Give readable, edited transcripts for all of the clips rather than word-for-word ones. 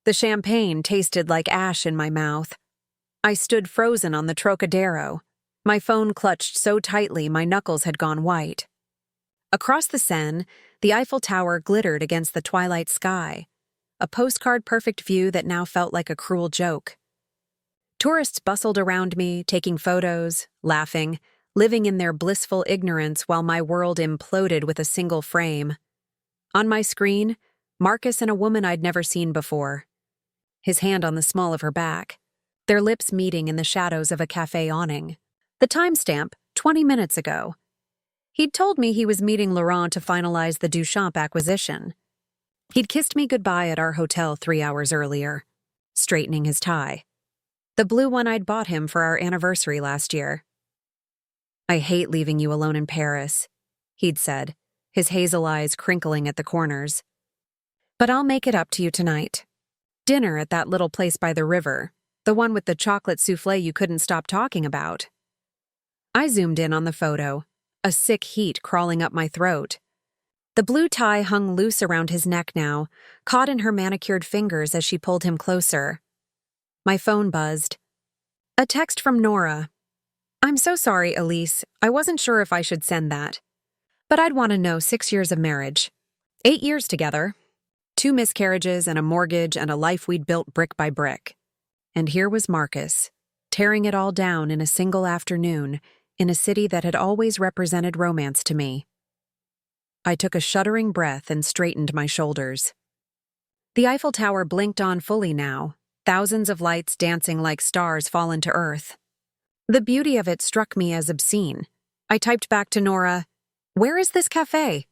The champagne tasted like ash in my mouth. I stood frozen on the Trocadero, my phone clutched so tightly my knuckles had gone white. Across the Seine, the Eiffel Tower glittered against the twilight sky, a postcard-perfect view that now felt like a cruel joke. Tourists bustled around me, taking photos, laughing, living in their blissful ignorance while my world imploded with a single frame. On my screen, Marcus and a woman I'd never seen before, his hand on the small of her back, their lips meeting in the shadows of a cafe awning. The timestamp, 20 minutes ago. He'd told me he was meeting Laurent to finalize the Duchamp acquisition. He'd kissed me goodbye at our hotel 3 hours earlier, straightening his tie. The blue one I'd bought him for our anniversary last year. "I hate leaving you alone in Paris," he'd said, his hazel eyes crinkling at the corners. "But I'll make it up to you tonight. Dinner at that little place by the river, the one with the chocolate soufflé you couldn't stop talking about." I zoomed in on the photo, a sick heat crawling up my throat. The blue tie hung loose around his neck now, caught in her manicured fingers as she pulled him closer. My phone buzzed. A text from Nora. "I'm so sorry, Elise. I wasn't sure if I should send that. But I'd want to know 6 years of marriage. 8 years together. 2 miscarriages and a mortgage and a life we'd built brick by brick. And here was Marcus, tearing it all down in a single afternoon, in a city that had always represented romance to me." I took a shuddering breath and straightened my shoulders. The Eiffel Tower blinked on fully now, thousands of lights dancing like stars fallen to earth. The beauty of it struck me as obscene. I typed back to Nora, "Where is this cafe?"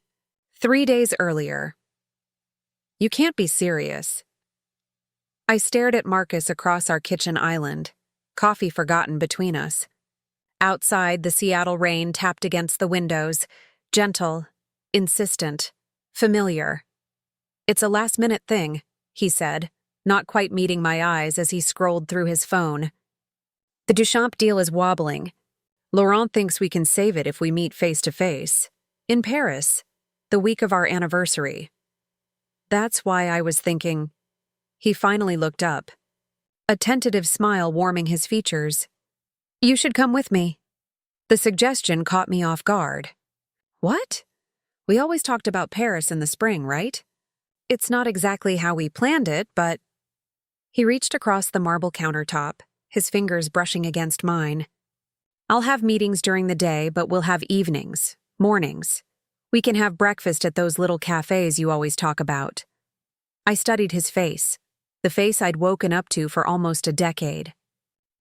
3 days earlier. "You can't be serious." I stared at Marcus across our kitchen island, coffee forgotten between us. Outside, the Seattle rain tapped against the windows, gentle, insistent, familiar. "It's a last-minute thing," he said, not quite meeting my eyes as he scrolled through his phone. "The Duchamp deal is wobbling. Laurent thinks we can save it if we meet face-to-face. In Paris, the week of our anniversary." "That's why I was thinking—" He finally looked up, a tentative smile warming his features. "You should come with me." The suggestion caught me off guard. "What? We always talked about Paris in the spring, right? It's not exactly how we planned it, but—" He reached across the marble countertop, his fingers brushing against mine. "I'll have meetings during the day, but we'll have evenings, mornings. We can have breakfast at those little cafes you always talk about." I studied his face, the face I'd woken up to for almost a decade.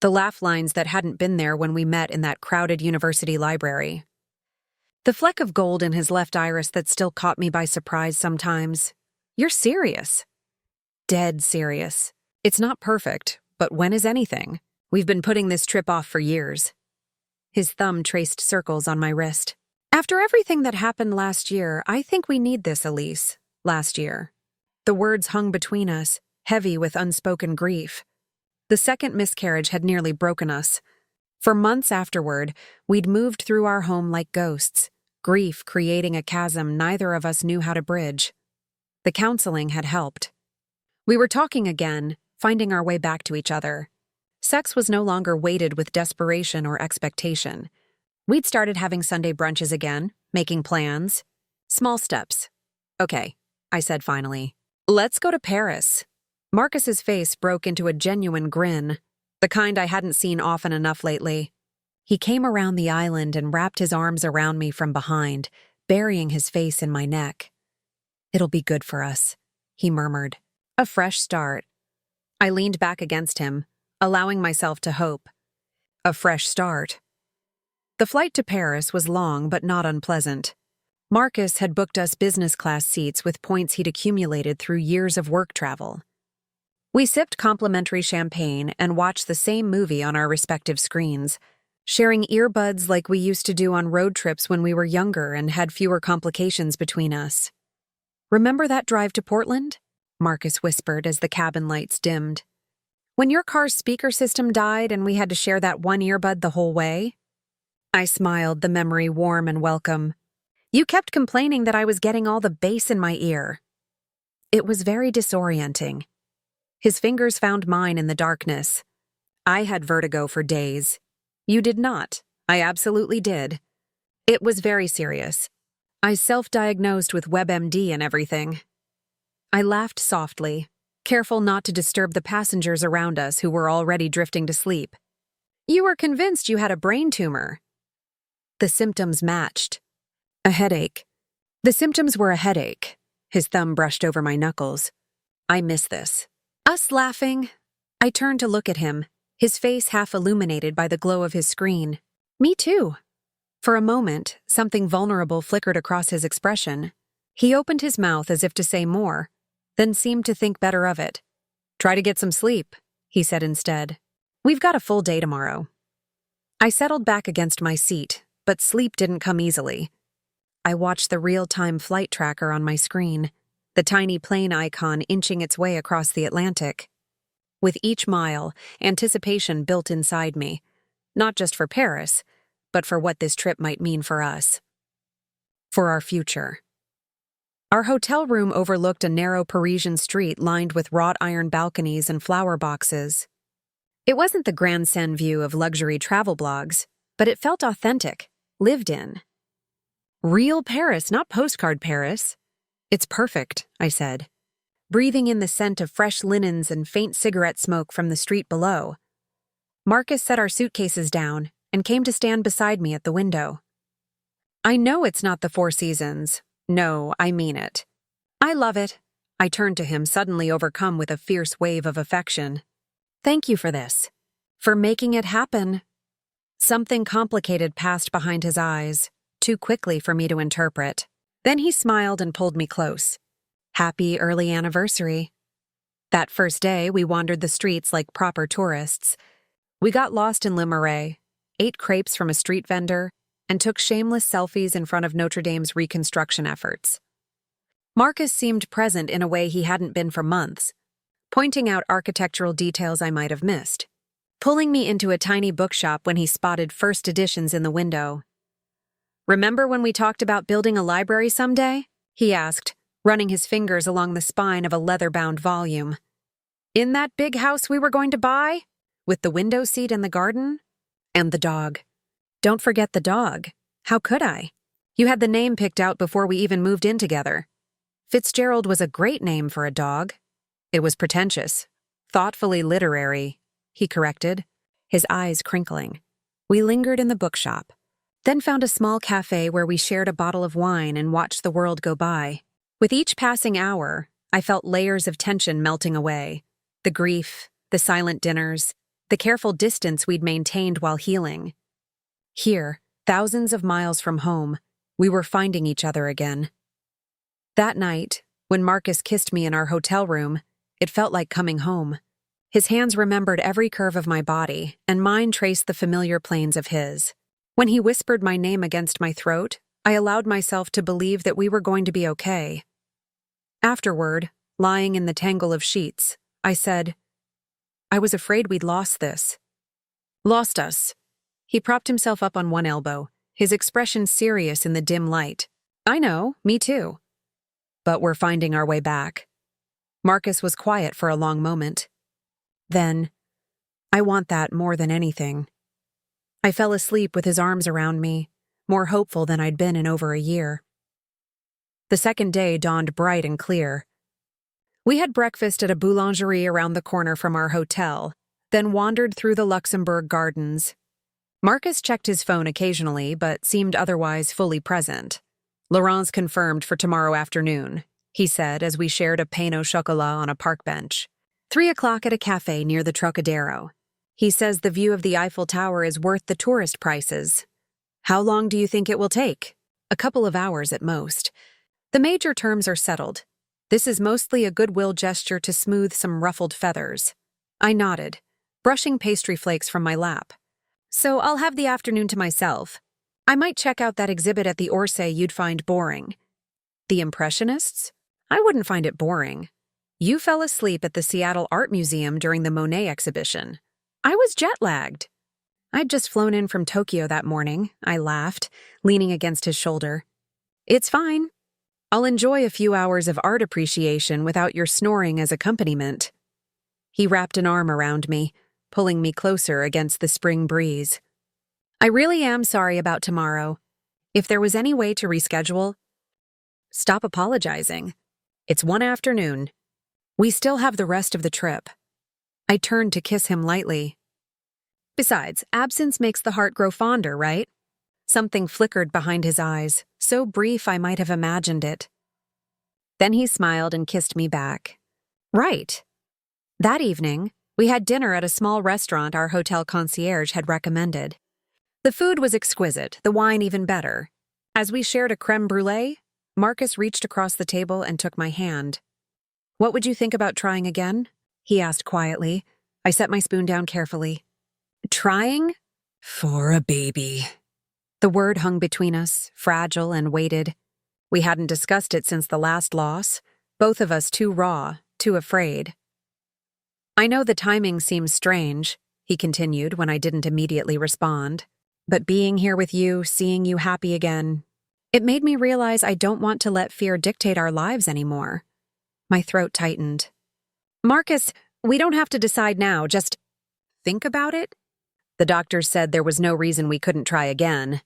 The laugh lines that hadn't been there when we met in that crowded university library. The fleck of gold in his left iris that still caught me by surprise sometimes. "You're serious." "Dead serious. It's not perfect, but when is anything? We've been putting this trip off for years." His thumb traced circles on my wrist. "After everything that happened last year, I think we need this, Elise. Last year." The words hung between us, heavy with unspoken grief. The second miscarriage had nearly broken us. For months afterward, we'd moved through our home like ghosts, grief creating a chasm neither of us knew how to bridge. The counseling had helped. We were talking again, finding our way back to each other. Sex was no longer weighted with desperation or expectation. We'd started having Sunday brunches again, making plans. Small steps. "Okay," I said finally. "Let's go to Paris." Marcus's face broke into a genuine grin, the kind I hadn't seen often enough lately. He came around the island and wrapped his arms around me from behind, burying his face in my neck. "It'll be good for us," he murmured. "A fresh start." I leaned back against him, allowing myself to hope. A fresh start. The flight to Paris was long but not unpleasant. Marcus had booked us business-class seats with points he'd accumulated through years of work travel. We sipped complimentary champagne and watched the same movie on our respective screens, sharing earbuds like we used to do on road trips when we were younger and had fewer complications between us. "Remember that drive to Portland?" Marcus whispered as the cabin lights dimmed. "When your car's speaker system died and we had to share that one earbud the whole way?" I smiled, the memory warm and welcome. "You kept complaining that I was getting all the bass in my ear." It was very disorienting. His fingers found mine in the darkness. I had vertigo for days. You did not. I absolutely did. It was very serious. I self-diagnosed with WebMD and everything. I laughed softly, careful not to disturb the passengers around us who were already drifting to sleep. You were convinced you had a brain tumor. The symptoms matched. A headache. The symptoms were a headache. His thumb brushed over my knuckles. I miss this. Us laughing. I turned to look at him, his face half illuminated by the glow of his screen. Me too. For a moment, something vulnerable flickered across his expression. He opened his mouth as if to say more, then seemed to think better of it. Try to get some sleep, he said instead. We've got a full day tomorrow. I settled back against my seat, but sleep didn't come easily. I watched the real-time flight tracker on my screen, the tiny plane icon inching its way across the Atlantic. With each mile, anticipation built inside me, not just for Paris, but for what this trip might mean for us. For our future. Our hotel room overlooked a narrow Parisian street lined with wrought iron balconies and flower boxes. It wasn't the Grand Seine view of luxury travel blogs, but it felt authentic, lived in. Real Paris, not postcard Paris. It's perfect, I said, breathing in the scent of fresh linens and faint cigarette smoke from the street below. Marcus set our suitcases down and came to stand beside me at the window. I know it's not the Four Seasons. No, I mean it. I love it. I turned to him, suddenly overcome with a fierce wave of affection. Thank you for this. For making it happen. Something complicated passed behind his eyes, too quickly for me to interpret. Then he smiled and pulled me close. Happy early anniversary. That first day, we wandered the streets like proper tourists. We got lost in Le Marais, ate crepes from a street vendor, and took shameless selfies in front of Notre Dame's reconstruction efforts. Marcus seemed present in a way he hadn't been for months, pointing out architectural details I might have missed, pulling me into a tiny bookshop when he spotted first editions in the window. Remember when we talked about building a library someday? He asked, running his fingers along the spine of a leather-bound volume. In that big house we were going to buy? With the window seat and the garden? And the dog. Don't forget the dog. How could I? You had the name picked out before we even moved in together. Fitzgerald was a great name for a dog. It was pretentious, thoughtfully literary, he corrected, his eyes crinkling. We lingered in the bookshop, then found a small cafe where we shared a bottle of wine and watched the world go by. With each passing hour, I felt layers of tension melting away. The grief, the silent dinners, the careful distance we'd maintained while healing. Here, thousands of miles from home, we were finding each other again. That night, when Marcus kissed me in our hotel room, it felt like coming home. His hands remembered every curve of my body, and mine traced the familiar planes of his. When he whispered my name against my throat, I allowed myself to believe that we were going to be okay. Afterward, lying in the tangle of sheets, I said, I was afraid we'd lost this. Lost us. He propped himself up on one elbow, his expression serious in the dim light. I know, me too. But we're finding our way back. Marcus was quiet for a long moment. Then, I want that more than anything. I fell asleep with his arms around me, more hopeful than I'd been in over a year. The second day dawned bright and clear. We had breakfast at a boulangerie around the corner from our hotel, then wandered through the Luxembourg Gardens. Marcus checked his phone occasionally, but seemed otherwise fully present. Laurent's confirmed for tomorrow afternoon, he said as we shared a pain au chocolat on a park bench. 3 o'clock at a cafe near the Trocadero. He says the view of the Eiffel Tower is worth the tourist prices. How long do you think it will take? A couple of hours at most. The major terms are settled. This is mostly a goodwill gesture to smooth some ruffled feathers. I nodded, brushing pastry flakes from my lap. So I'll have the afternoon to myself. I might check out that exhibit at the Orsay you'd find boring. The Impressionists? I wouldn't find it boring. You fell asleep at the Seattle Art Museum during the Monet exhibition. I was jet-lagged. I'd just flown in from Tokyo that morning, I laughed, leaning against his shoulder. It's fine. I'll enjoy a few hours of art appreciation without your snoring as accompaniment. He wrapped an arm around me, pulling me closer against the spring breeze. I really am sorry about tomorrow. If there was any way to reschedule, stop apologizing. It's one afternoon. We still have the rest of the trip. I turned to kiss him lightly. Besides, absence makes the heart grow fonder, right? Something flickered behind his eyes, so brief I might have imagined it. Then he smiled and kissed me back. Right. That evening, we had dinner at a small restaurant our hotel concierge had recommended. The food was exquisite, the wine even better. As we shared a creme brulee, Marcus reached across the table and took my hand. "What would you think about trying again?" he asked quietly. I set my spoon down carefully. Trying? For a baby. The word hung between us, fragile and weighted. We hadn't discussed it since the last loss, both of us too raw, too afraid. "I know the timing seems strange," he continued when I didn't immediately respond. "But being here with you, seeing you happy again, it made me realize I don't want to let fear dictate our lives anymore." My throat tightened. "Marcus, we don't have to decide now, just think about it." The doctor said there was no reason we couldn't try again,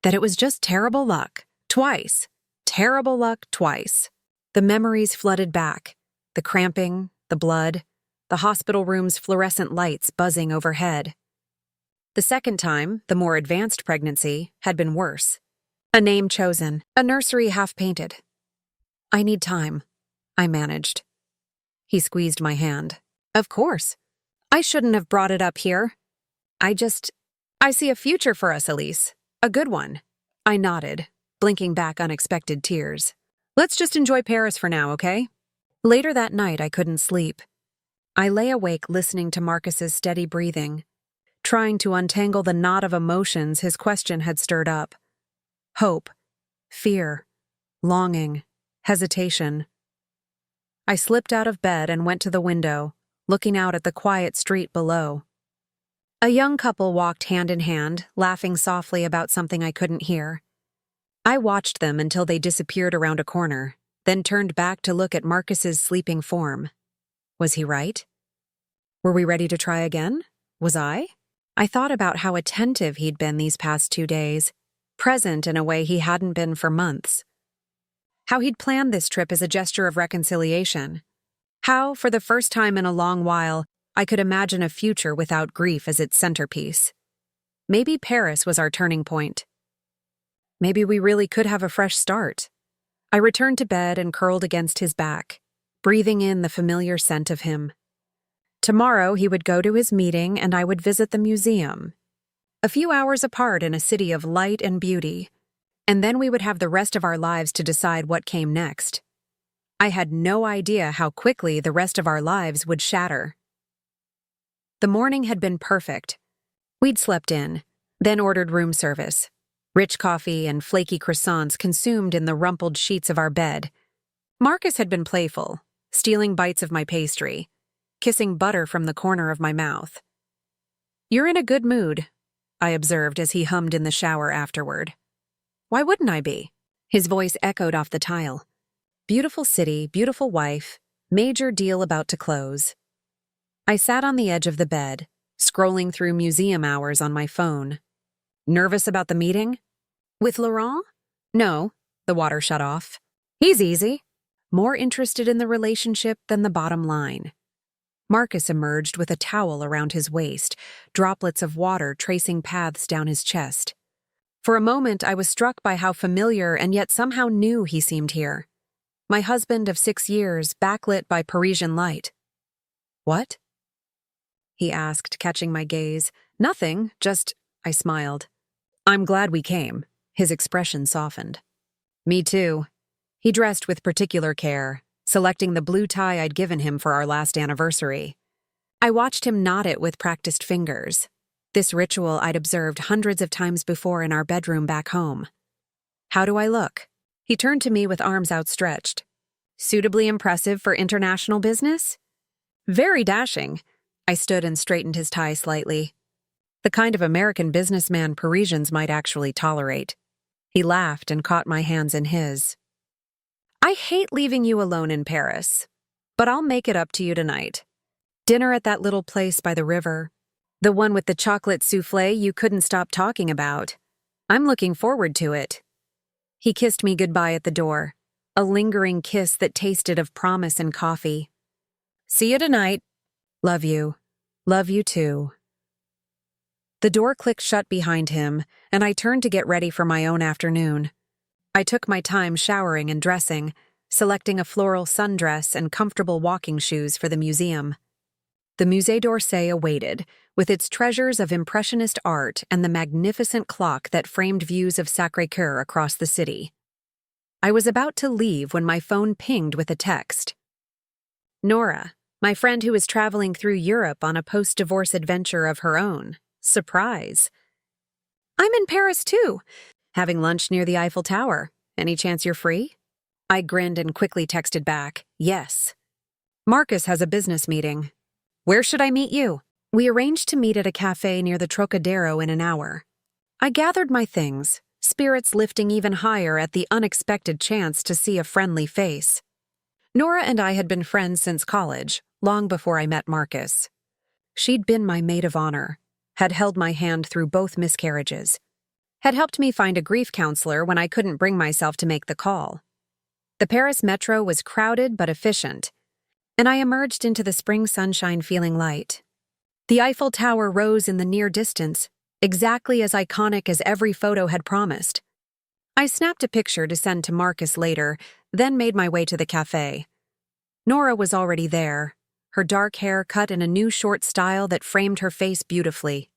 that it was just terrible luck, twice. Terrible luck twice. The memories flooded back, the cramping, the blood, the hospital room's fluorescent lights buzzing overhead. The second time, the more advanced pregnancy, had been worse. A name chosen, a nursery half-painted. "I need time," I managed. He squeezed my hand. "Of course. I shouldn't have brought it up here. I see a future for us, Elise. A good one." I nodded, blinking back unexpected tears. "Let's just enjoy Paris for now, okay?" Later that night, I couldn't sleep. I lay awake listening to Marcus's steady breathing, trying to untangle the knot of emotions his question had stirred up. Hope, fear, longing, hesitation. I slipped out of bed and went to the window, looking out at the quiet street below. A young couple walked hand in hand, laughing softly about something I couldn't hear. I watched them until they disappeared around a corner, then turned back to look at Marcus's sleeping form. Was he right? Were we ready to try again? Was I? I thought about how attentive he'd been these past 2 days, present in a way he hadn't been for months. How he'd planned this trip as a gesture of reconciliation. How, for the first time in a long while, I could imagine a future without grief as its centerpiece. Maybe Paris was our turning point. Maybe we really could have a fresh start. I returned to bed and curled against his back, breathing in the familiar scent of him. Tomorrow he would go to his meeting and I would visit the museum. A few hours apart in a city of light and beauty, and then we would have the rest of our lives to decide what came next. I had no idea how quickly the rest of our lives would shatter. The morning had been perfect. We'd slept in, then ordered room service. Rich coffee and flaky croissants consumed in the rumpled sheets of our bed. Marcus had been playful, stealing bites of my pastry, kissing butter from the corner of my mouth. "You're in a good mood," I observed as he hummed in the shower afterward. "Why wouldn't I be?" His voice echoed off the tile. Beautiful city, beautiful wife, major deal about to close. I sat on the edge of the bed, scrolling through museum hours on my phone. Nervous about the meeting? With Laurent? No, the water shut off. He's easy. More interested in the relationship than the bottom line. Marcus emerged with a towel around his waist, droplets of water tracing paths down his chest. For a moment, I was struck by how familiar and yet somehow new he seemed here. My husband of 6 years, backlit by Parisian light. "What?" he asked, catching my gaze. "Nothing, just," I smiled. "I'm glad we came." His expression softened. "Me too." He dressed with particular care, selecting the blue tie I'd given him for our last anniversary. I watched him knot it with practiced fingers. This ritual I'd observed hundreds of times before in our bedroom back home. "How do I look?" He turned to me with arms outstretched. "Suitably impressive for international business?" "Very dashing." I stood and straightened his tie slightly. The kind of American businessman Parisians might actually tolerate. He laughed and caught my hands in his. "I hate leaving you alone in Paris, but I'll make it up to you tonight. Dinner at that little place by the river. The one with the chocolate souffle you couldn't stop talking about. I'm looking forward to it. He kissed me goodbye at the door, a lingering kiss that tasted of promise and coffee. See you tonight. Love you. Love you too. The door clicked shut behind him, and I turned to get ready for my own afternoon. I took my time showering and dressing, selecting a floral sundress and comfortable walking shoes for the museum. The Musée d'Orsay awaited, with its treasures of Impressionist art and the magnificent clock that framed views of Sacré-Cœur across the city. I was about to leave when my phone pinged with a text. Nora, my friend who is traveling through Europe on a post-divorce adventure of her own. Surprise. I'm in Paris too, having lunch near the Eiffel Tower. Any chance you're free? I grinned and quickly texted back, yes. Marcus has a business meeting. Where should I meet you? We arranged to meet at a cafe near the Trocadero in an hour. I gathered my things, spirits lifting even higher at the unexpected chance to see a friendly face. Nora and I had been friends since college, long before I met Marcus. She'd been my maid of honor, had held my hand through both miscarriages, had helped me find a grief counselor when I couldn't bring myself to make the call. The Paris metro was crowded but efficient, and I emerged into the spring sunshine feeling light. The Eiffel Tower rose in the near distance, exactly as iconic as every photo had promised. I snapped a picture to send to Marcus later, then made my way to the cafe. Nora was already there, her dark hair cut in a new short style that framed her face beautifully.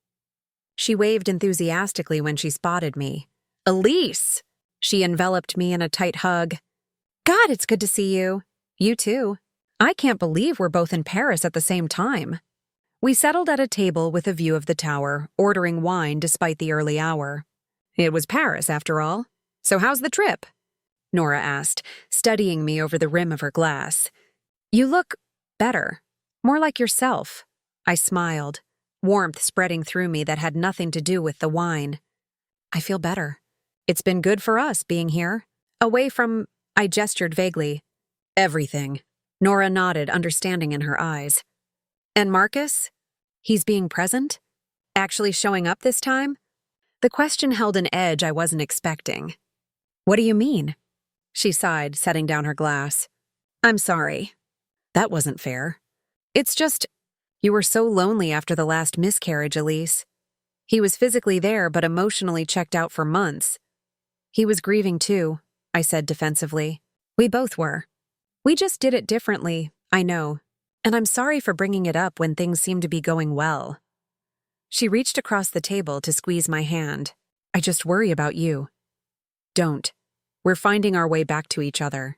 She waved enthusiastically when she spotted me. Elise! She enveloped me in a tight hug. God, it's good to see you. You too. I can't believe we're both in Paris at the same time. We settled at a table with a view of the tower, ordering wine despite the early hour. It was Paris, after all. So how's the trip? Nora asked, studying me over the rim of her glass. You look better. More like yourself. I smiled, warmth spreading through me that had nothing to do with the wine. I feel better. It's been good for us being here. Away from, I gestured vaguely, everything. Nora nodded, understanding in her eyes. And Marcus? He's being present? Actually showing up this time? The question held an edge I wasn't expecting. What do you mean? She sighed, setting down her glass. I'm sorry. That wasn't fair. It's just, you were so lonely after the last miscarriage, Elise. He was physically there but emotionally checked out for months. He was grieving too, I said defensively. We both were. We just did it differently, I know, and I'm sorry for bringing it up when things seem to be going well. She reached across the table to squeeze my hand. I just worry about you. Don't. We're finding our way back to each other.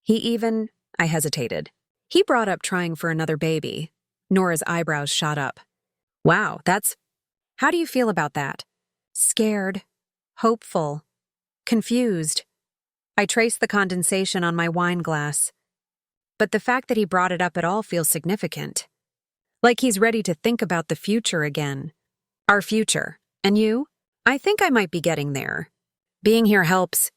I hesitated. He brought up trying for another baby. Nora's eyebrows shot up. Wow, how do you feel about that? Scared, hopeful, confused. I traced the condensation on my wine glass. But the fact that he brought it up at all feels significant. Like he's ready to think about the future again. Our future. And you? I think I might be getting there. Being here helps.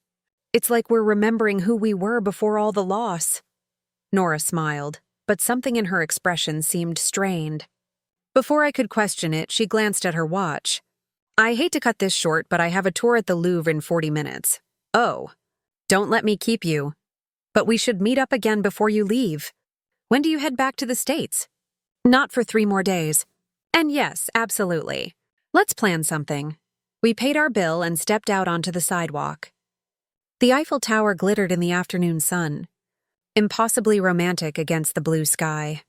It's like we're remembering who we were before all the loss. Nora smiled, but something in her expression seemed strained. Before I could question it, she glanced at her watch. I hate to cut this short, but I have a tour at the Louvre in 40 minutes. Oh. Don't let me keep you. But we should meet up again before you leave. When do you head back to the States? Not for 3 more days. And yes, absolutely. Let's plan something. We paid our bill and stepped out onto the sidewalk. The Eiffel Tower glittered in the afternoon sun, impossibly romantic against the blue sky.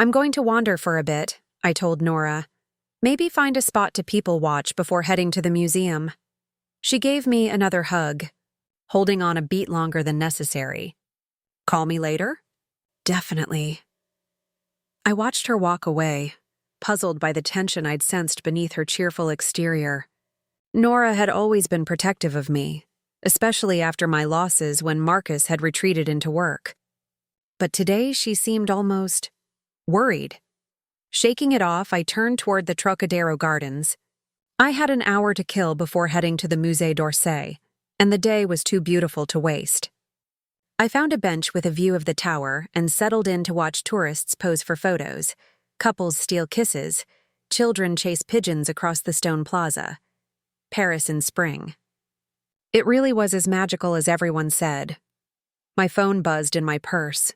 I'm going to wander for a bit, I told Nora. Maybe find a spot to people watch before heading to the museum. She gave me another hug, holding on a beat longer than necessary. Call me later? Definitely. I watched her walk away, puzzled by the tension I'd sensed beneath her cheerful exterior. Nora had always been protective of me, especially after my losses when Marcus had retreated into work. But today she seemed almost worried. Shaking it off, I turned toward the Trocadero Gardens. I had an hour to kill before heading to the Musée d'Orsay, and the day was too beautiful to waste. I found a bench with a view of the tower and settled in to watch tourists pose for photos, couples steal kisses, children chase pigeons across the stone plaza. Paris in spring. It really was as magical as everyone said. My phone buzzed in my purse.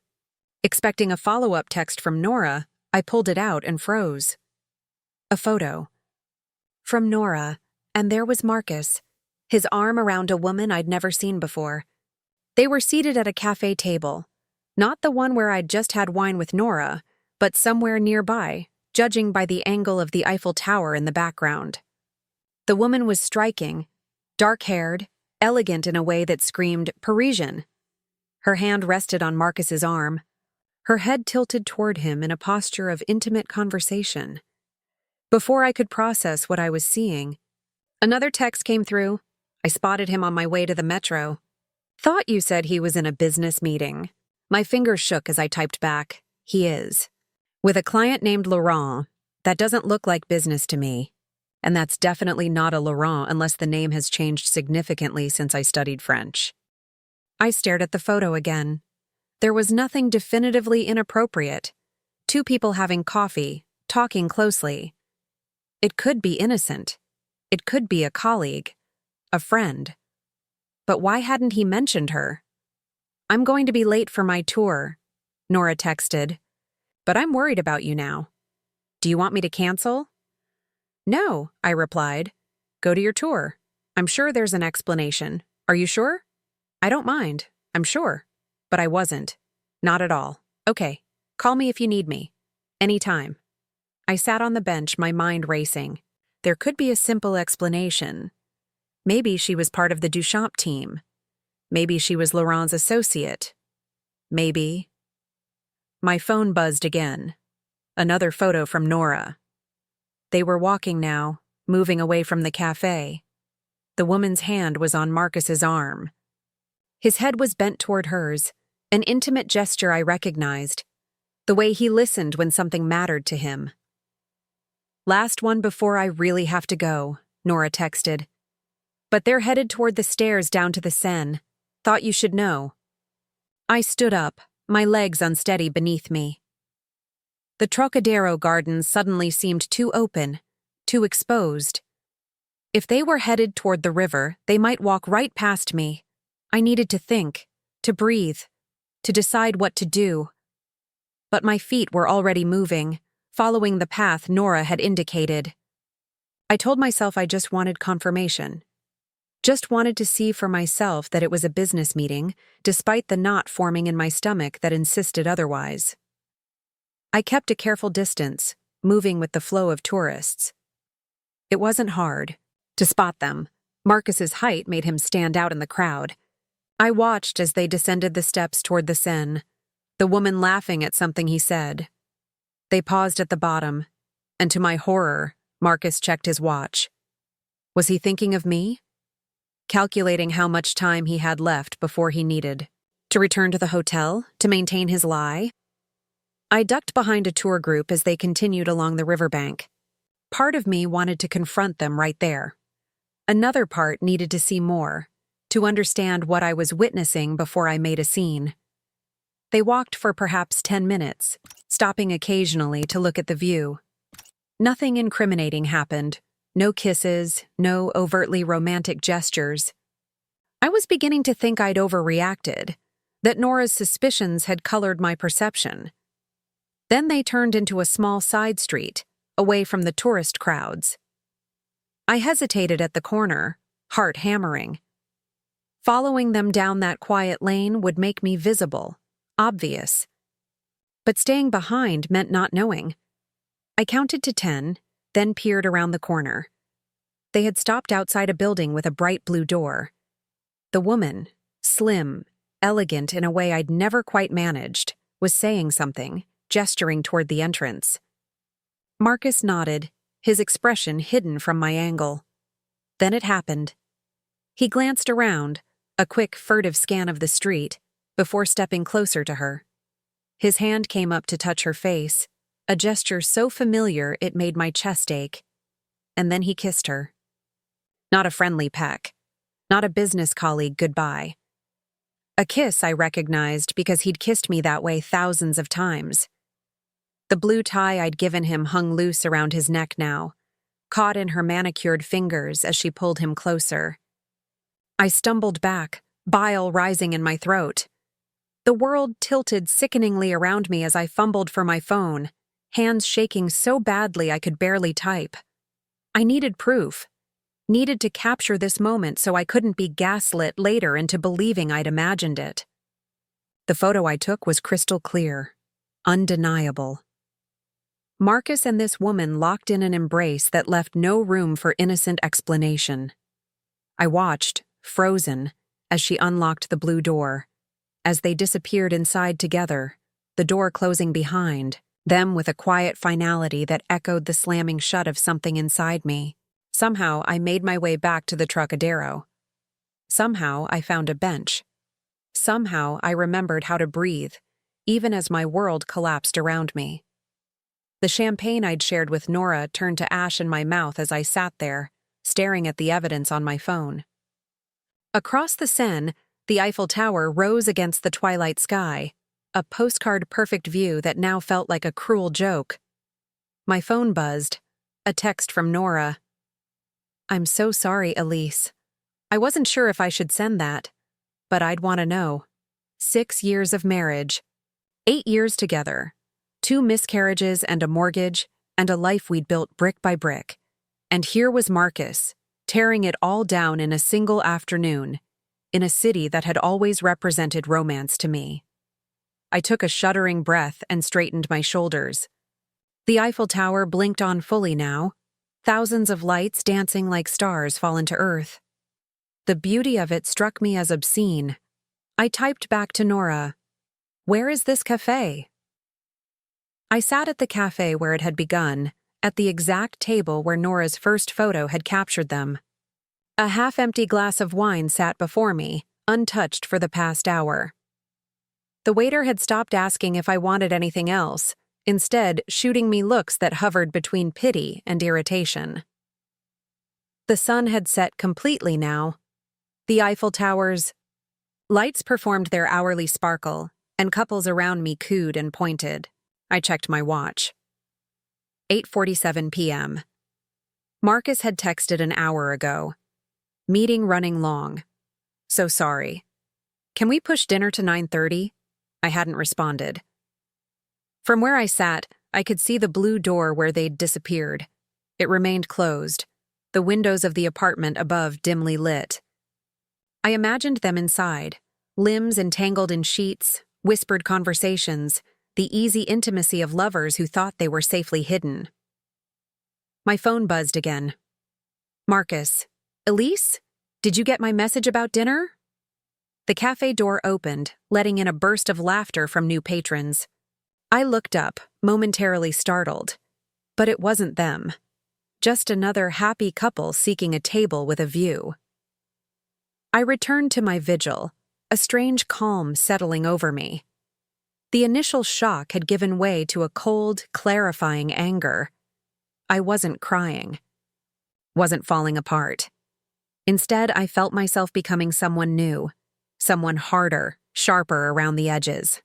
Expecting a follow-up text from Nora, I pulled it out and froze. A photo. From Nora, and there was Marcus, his arm around a woman I'd never seen before. They were seated at a cafe table, not the one where I'd just had wine with Nora, but somewhere nearby, judging by the angle of the Eiffel Tower in the background. The woman was striking, dark-haired, elegant in a way that screamed Parisian. Her hand rested on Marcus's arm, her head tilted toward him in a posture of intimate conversation. Before I could process what I was seeing, another text came through. I spotted him on my way to the metro. Thought you said he was in a business meeting. My fingers shook as I typed back, he is. With a client named Laurent, that doesn't look like business to me. And that's definitely not a Laurent unless the name has changed significantly since I studied French. I stared at the photo again. There was nothing definitively inappropriate. Two people having coffee, talking closely. It could be innocent. It could be a colleague, a friend. But why hadn't he mentioned her? I'm going to be late for my tour, Nora texted. But I'm worried about you now. Do you want me to cancel? No, I replied. Go to your tour. I'm sure there's an explanation. Are you sure? I don't mind. I'm sure. But I wasn't. Not at all. Okay. Call me if you need me. Anytime. I sat on the bench, my mind racing. There could be a simple explanation. Maybe she was part of the Duchamp team. Maybe she was Laurent's associate. Maybe. My phone buzzed again. Another photo from Nora. They were walking now, moving away from the cafe. The woman's hand was on Marcus's arm. His head was bent toward hers, an intimate gesture I recognized, the way he listened when something mattered to him. Last one before I really have to go, Nora texted. But they're headed toward the stairs down to the Seine. Thought you should know. I stood up, my legs unsteady beneath me. The Trocadero gardens suddenly seemed too open, too exposed. If they were headed toward the river, they might walk right past me. I needed to think, to breathe, to decide what to do. But my feet were already moving, following the path Nora had indicated. I told myself I just wanted confirmation. Just wanted to see for myself that it was a business meeting, despite the knot forming in my stomach that insisted otherwise. I kept a careful distance, moving with the flow of tourists. It wasn't hard to spot them. Marcus's height made him stand out in the crowd. I watched as they descended the steps toward the Seine, the woman laughing at something he said. They paused at the bottom, and to my horror, Marcus checked his watch. Was he thinking of me? Calculating how much time he had left before he needed to return to the hotel, to maintain his lie? I ducked behind a tour group as they continued along the riverbank. Part of me wanted to confront them right there. Another part needed to see more, to understand what I was witnessing before I made a scene. They walked for perhaps 10 minutes, stopping occasionally to look at the view. Nothing incriminating happened. No kisses, no overtly romantic gestures. I was beginning to think I'd overreacted, that Nora's suspicions had colored my perception. Then they turned into a small side street, away from the tourist crowds. I hesitated at the corner, heart hammering. Following them down that quiet lane would make me visible, obvious. But staying behind meant not knowing. I counted to 10, then peered around the corner. They had stopped outside a building with a bright blue door. The woman, slim, elegant in a way I'd never quite managed, was saying something, gesturing toward the entrance. Marcus nodded, his expression hidden from my angle. Then it happened. He glanced around, a quick, furtive scan of the street, before stepping closer to her. His hand came up to touch her face, a gesture so familiar it made my chest ache. And then he kissed her. Not a friendly peck. Not a business colleague goodbye. A kiss I recognized because he'd kissed me that way thousands of times. The blue tie I'd given him hung loose around his neck now, caught in her manicured fingers as she pulled him closer. I stumbled back, bile rising in my throat. The world tilted sickeningly around me as I fumbled for my phone, hands shaking so badly I could barely type. I needed proof. Needed to capture this moment so I couldn't be gaslit later into believing I'd imagined it. The photo I took was crystal clear, undeniable. Marcus and this woman locked in an embrace that left no room for innocent explanation. I watched, frozen, as she unlocked the blue door, as they disappeared inside together, the door closing behind them with a quiet finality that echoed the slamming shut of something inside me. Somehow, I made my way back to the Trocadero. Somehow, I found a bench. Somehow, I remembered how to breathe, even as my world collapsed around me. The champagne I'd shared with Nora turned to ash in my mouth as I sat there, staring at the evidence on my phone. Across the Seine, the Eiffel Tower rose against the twilight sky, a postcard-perfect view that now felt like a cruel joke. My phone buzzed, a text from Nora. "I'm so sorry, Elise. I wasn't sure if I should send that, but I'd want to know. 6 years of marriage, 8 years together, 2 miscarriages and a mortgage, and a life we'd built brick by brick. And here was Marcus, tearing it all down in a single afternoon, in a city that had always represented romance to me." I took a shuddering breath and straightened my shoulders. The Eiffel Tower blinked on fully now, thousands of lights dancing like stars fallen to earth. The beauty of it struck me as obscene. I typed back to Nora, "Where is this cafe?" I sat at the cafe where it had begun, at the exact table where Nora's first photo had captured them. A half-empty glass of wine sat before me, untouched for the past hour. The waiter had stopped asking if I wanted anything else, instead shooting me looks that hovered between pity and irritation. The sun had set completely now. The Eiffel Tower's lights performed their hourly sparkle, and couples around me cooed and pointed. I checked my watch. 8:47 p.m. Marcus had texted an hour ago. "Meeting running long. So sorry. Can we push dinner to 9:30? I hadn't responded. From where I sat, I could see the blue door where they'd disappeared. It remained closed, the windows of the apartment above dimly lit. I imagined them inside, limbs entangled in sheets, whispered conversations, the easy intimacy of lovers who thought they were safely hidden. My phone buzzed again. "Marcus, Elise? Did you get my message about dinner?" The cafe door opened, letting in a burst of laughter from new patrons. I looked up, momentarily startled. But it wasn't them. Just another happy couple seeking a table with a view. I returned to my vigil, a strange calm settling over me. The initial shock had given way to a cold, clarifying anger. I wasn't crying. Wasn't falling apart. Instead, I felt myself becoming someone new. Someone harder, sharper around the edges.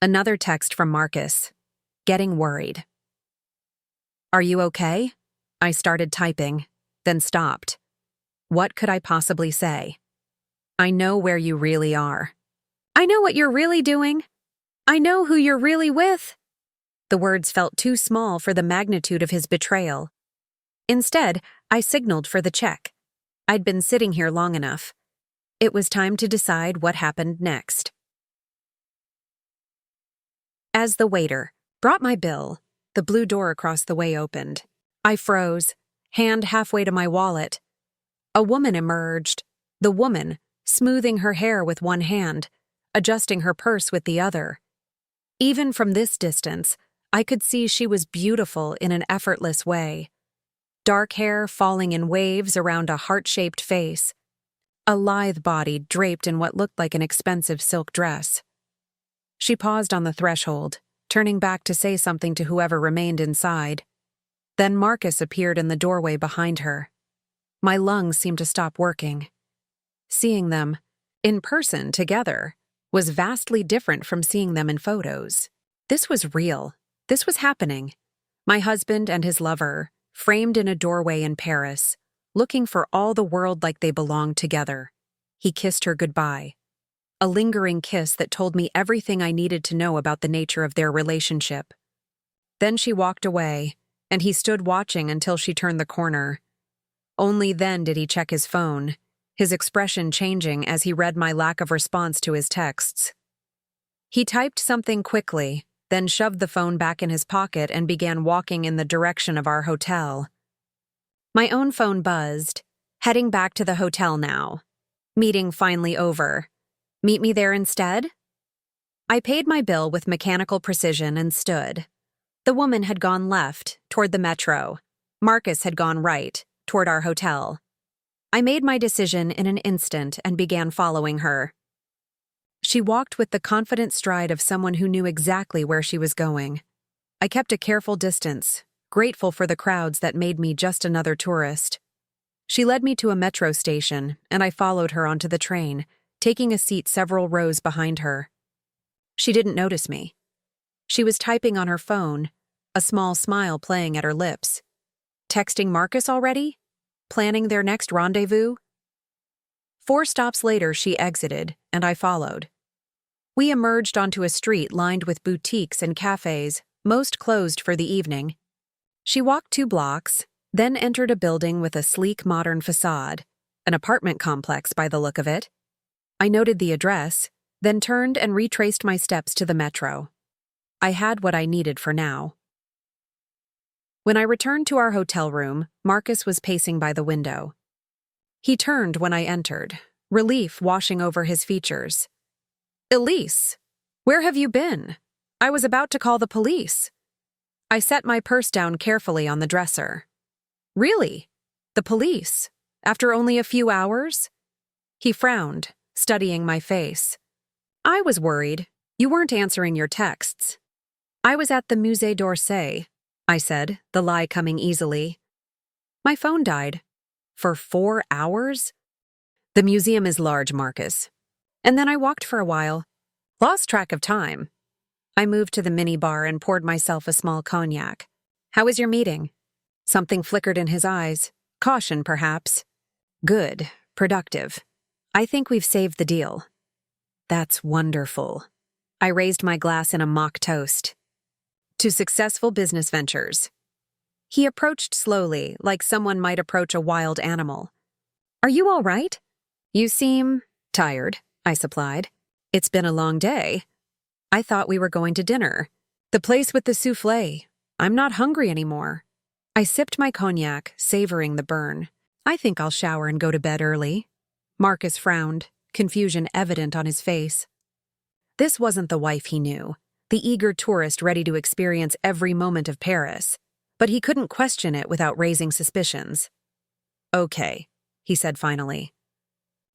Another text from Marcus. Getting worried. "Are you okay?" I started typing, then stopped. What could I possibly say? "I know where you really are." "I know what you're really doing." "I know who you're really with." The words felt too small for the magnitude of his betrayal. Instead, I signaled for the check. I'd been sitting here long enough. It was time to decide what happened next. As the waiter brought my bill, the blue door across the way opened. I froze, hand halfway to my wallet. A woman emerged, the woman smoothing her hair with one hand, adjusting her purse with the other. Even from this distance, I could see she was beautiful in an effortless way. Dark hair falling in waves around a heart-shaped face. A lithe body draped in what looked like an expensive silk dress. She paused on the threshold, turning back to say something to whoever remained inside. Then Marcus appeared in the doorway behind her. My lungs seemed to stop working. Seeing them, in person together, was vastly different from seeing them in photos. This was real. This was happening. My husband and his lover, framed in a doorway in Paris, looking for all the world like they belonged together. He kissed her goodbye. A lingering kiss that told me everything I needed to know about the nature of their relationship. Then she walked away, and he stood watching until she turned the corner. Only then did he check his phone, his expression changing as he read my lack of response to his texts. He typed something quickly, then shoved the phone back in his pocket and began walking in the direction of our hotel. My own phone buzzed. Heading back to the hotel now. Meeting finally over. Meet me there instead? I paid my bill with mechanical precision and stood. The woman had gone left, toward the metro. Marcus had gone right, toward our hotel. I made my decision in an instant and began following her. She walked with the confident stride of someone who knew exactly where she was going. I kept a careful distance, grateful for the crowds that made me just another tourist. She led me to a metro station, and I followed her onto the train, taking a seat several rows behind her. She didn't notice me. She was typing on her phone, a small smile playing at her lips. Texting Marcus already? Planning their next rendezvous? 4 stops later, she exited, and I followed. We emerged onto a street lined with boutiques and cafes, most closed for the evening. She walked 2 blocks, then entered a building with a sleek modern facade, an apartment complex by the look of it. I noted the address, then turned and retraced my steps to the metro. I had what I needed for now. When I returned to our hotel room, Marcus was pacing by the window. He turned when I entered, relief washing over his features. "Elise, where have you been? I was about to call the police." I set my purse down carefully on the dresser. "Really? The police? After only a few hours?" He frowned, studying my face. "I was worried. You weren't answering your texts." "I was at the Musée d'Orsay," I said, the lie coming easily. "My phone died." "For 4 hours?" "The museum is large, Marcus." And then I walked for a while. Lost track of time. I moved to the mini-bar and poured myself a small cognac. "How was your meeting?" Something flickered in his eyes. Caution, perhaps. "Good. Productive. I think we've saved the deal." "That's wonderful." I raised my glass in a mock toast. "To successful business ventures." He approached slowly, like someone might approach a wild animal. "Are you all right?" "You seem tired," I supplied. "It's been a long day." "I thought we were going to dinner." "The place with the soufflé. I'm not hungry anymore." I sipped my cognac, savoring the burn. "I think I'll shower and go to bed early." Marcus frowned, confusion evident on his face. This wasn't the wife he knew, the eager tourist ready to experience every moment of Paris, but he couldn't question it without raising suspicions. "Okay," he said finally.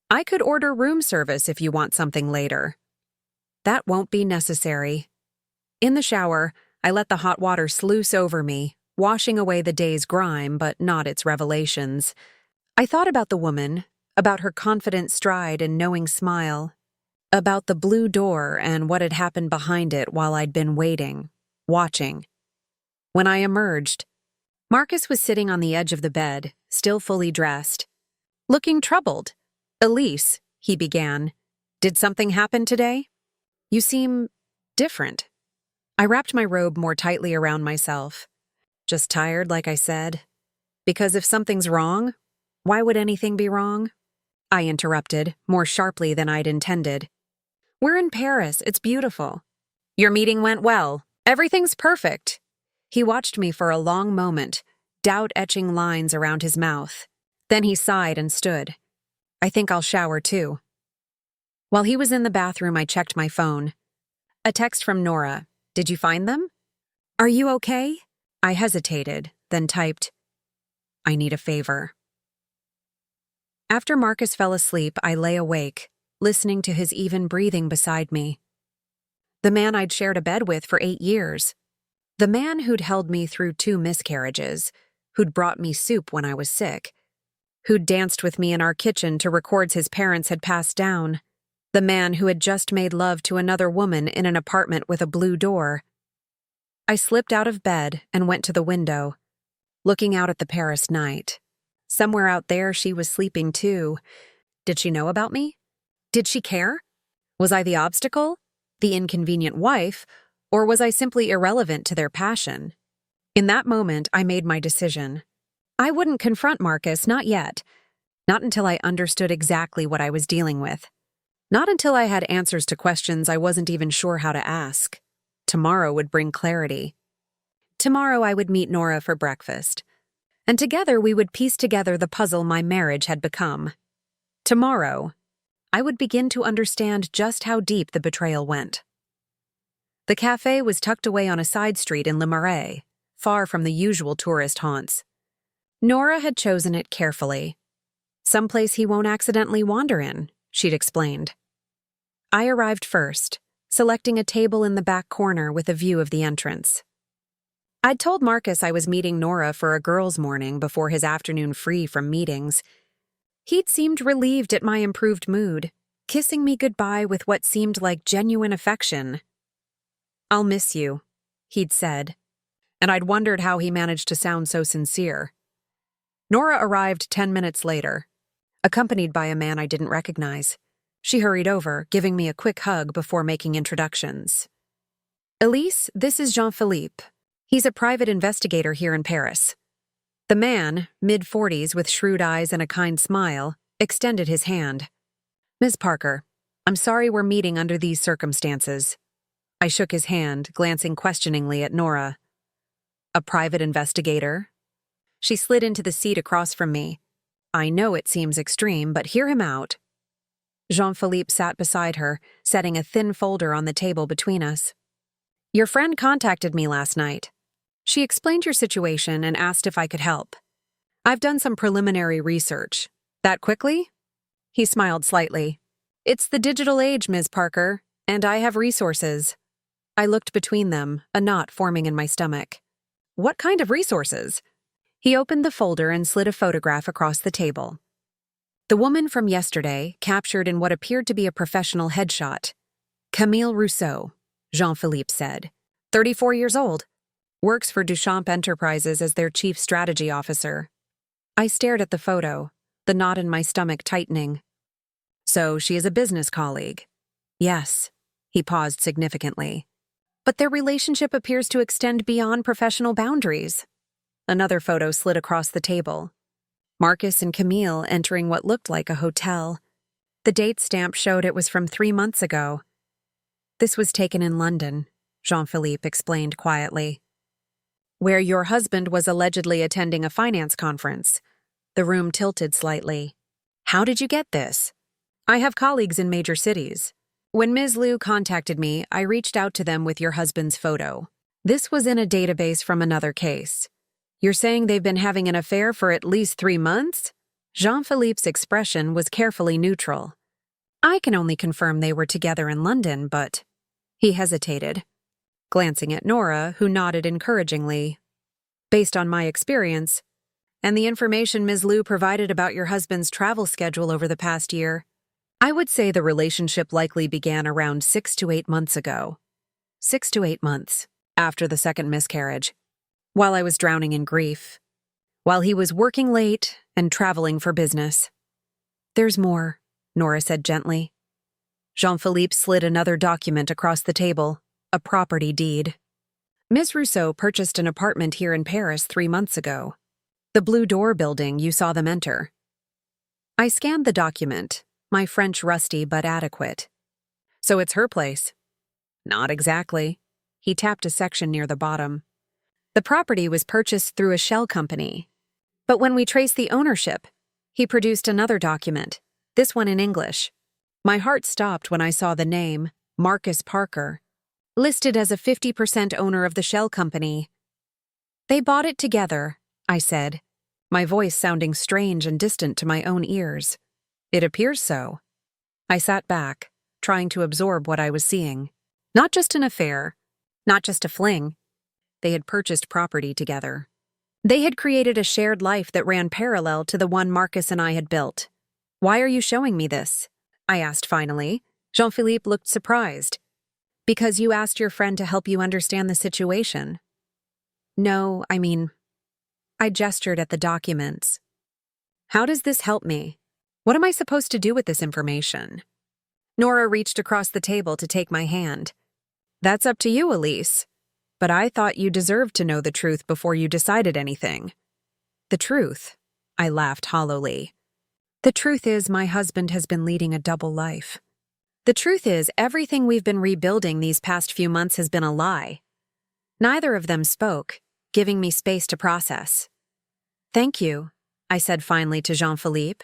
"I could order room service if you want something later." "That won't be necessary." In the shower, I let the hot water sluice over me, washing away the day's grime but not its revelations. I thought about the woman, about her confident stride and knowing smile, about the blue door and what had happened behind it while I'd been waiting, watching. When I emerged, Marcus was sitting on the edge of the bed, still fully dressed. Looking troubled. "Elise," he began, "did something happen today? You seem different." I wrapped my robe more tightly around myself. "Just tired, like I said. Because if something's wrong, why would anything be wrong?" I interrupted, more sharply than I'd intended. "We're in Paris. It's beautiful." "Your meeting went well. Everything's perfect." He watched me for a long moment, doubt etching lines around his mouth. Then he sighed and stood. "I think I'll shower too." While he was in the bathroom, I checked my phone. A text from Nora. "Did you find them?" "Are you okay?" I hesitated, then typed, "I need a favor." After Marcus fell asleep, I lay awake, listening to his even breathing beside me. The man I'd shared a bed with for 8 years. The man who'd held me through 2 miscarriages, who'd brought me soup when I was sick, who'd danced with me in our kitchen to records his parents had passed down. The man who had just made love to another woman in an apartment with a blue door. I slipped out of bed and went to the window, looking out at the Paris night. Somewhere out there she was sleeping too. Did she know about me? Did she care? Was I the obstacle, the inconvenient wife, or was I simply irrelevant to their passion? In that moment, I made my decision. I wouldn't confront Marcus, not yet. Not until I understood exactly what I was dealing with. Not until I had answers to questions I wasn't even sure how to ask. Tomorrow would bring clarity. Tomorrow I would meet Nora for breakfast. And together we would piece together the puzzle my marriage had become. Tomorrow, I would begin to understand just how deep the betrayal went. The cafe was tucked away on a side street in Le Marais, far from the usual tourist haunts. Nora had chosen it carefully. Someplace he won't accidentally wander in, she'd explained. I arrived first, selecting a table in the back corner with a view of the entrance. I'd told Marcus I was meeting Nora for a girls' morning before his afternoon free from meetings. He'd seemed relieved at my improved mood, kissing me goodbye with what seemed like genuine affection. "I'll miss you," he'd said, and I'd wondered how he managed to sound so sincere. Nora arrived 10 minutes later, accompanied by a man I didn't recognize. She hurried over, giving me a quick hug before making introductions. "Elise, this is Jean-Philippe. He's a private investigator here in Paris." The man, mid-40s with shrewd eyes and a kind smile, extended his hand. "Ms. Parker, I'm sorry we're meeting under these circumstances." I shook his hand, glancing questioningly at Nora. "A private investigator?" She slid into the seat across from me. "I know it seems extreme, but hear him out." Jean-Philippe sat beside her, setting a thin folder on the table between us. "Your friend contacted me last night. She explained your situation and asked if I could help. I've done some preliminary research. That quickly?" He smiled slightly. "It's the digital age, Ms. Parker, and I have resources." I looked between them, a knot forming in my stomach. "What kind of resources?" He opened the folder and slid a photograph across the table. The woman from yesterday, captured in what appeared to be a professional headshot. Camille Rousseau, Jean-Philippe said. 34 years old. Works for Duchamp Enterprises as their chief strategy officer. I stared at the photo, the knot in my stomach tightening. "So she is a business colleague?" "Yes." He paused significantly. "But their relationship appears to extend beyond professional boundaries." Another photo slid across the table. Marcus and Camille entering what looked like a hotel. The date stamp showed it was from 3 months ago. "This was taken in London," Jean-Philippe explained quietly. "Where your husband was allegedly attending a finance conference." The room tilted slightly. "How did you get this?" "I have colleagues in major cities. When Ms. Liu contacted me, I reached out to them with your husband's photo. This was in a database from another case. You're saying they've been having an affair for at least 3 months?" Jean-Philippe's expression was carefully neutral. "I can only confirm they were together in London, but—" He hesitated, glancing at Nora, who nodded encouragingly. "Based on my experience, and the information Ms. Liu provided about your husband's travel schedule over the past year, I would say the relationship likely began around 6 to 8 months ago. 6 to 8 months, after the second miscarriage. While I was drowning in grief. While he was working late and traveling for business." "There's more," Nora said gently. Jean-Philippe slid another document across the table, a property deed. "Ms. Rousseau purchased an apartment here in Paris 3 months ago. The Blue Door building you saw them enter." I scanned the document, my French rusty but adequate. "So it's her place?" "Not exactly." He tapped a section near the bottom. "The property was purchased through a shell company. But when we traced the ownership," he produced another document, this one in English. My heart stopped when I saw the name, Marcus Parker, listed as a 50% owner of the shell company. "They bought it together," I said, my voice sounding strange and distant to my own ears. "It appears so." I sat back, trying to absorb what I was seeing. Not just an affair, not just a fling. They had purchased property together. They had created a shared life that ran parallel to the one Marcus and I had built. "Why are you showing me this?" I asked finally, Jean-Philippe looked surprised. Because you asked your friend to help you understand the situation. No, I gestured at the documents. How does this help me? What am I supposed to do with this information? Nora reached across the table to take my hand. That's up to you, Elise. But I thought you deserved to know the truth before you decided anything. The truth? I laughed hollowly. The truth is my husband has been leading a double life. The truth is everything we've been rebuilding these past few months has been a lie. Neither of them spoke, giving me space to process. Thank you, I said finally to Jean-Philippe.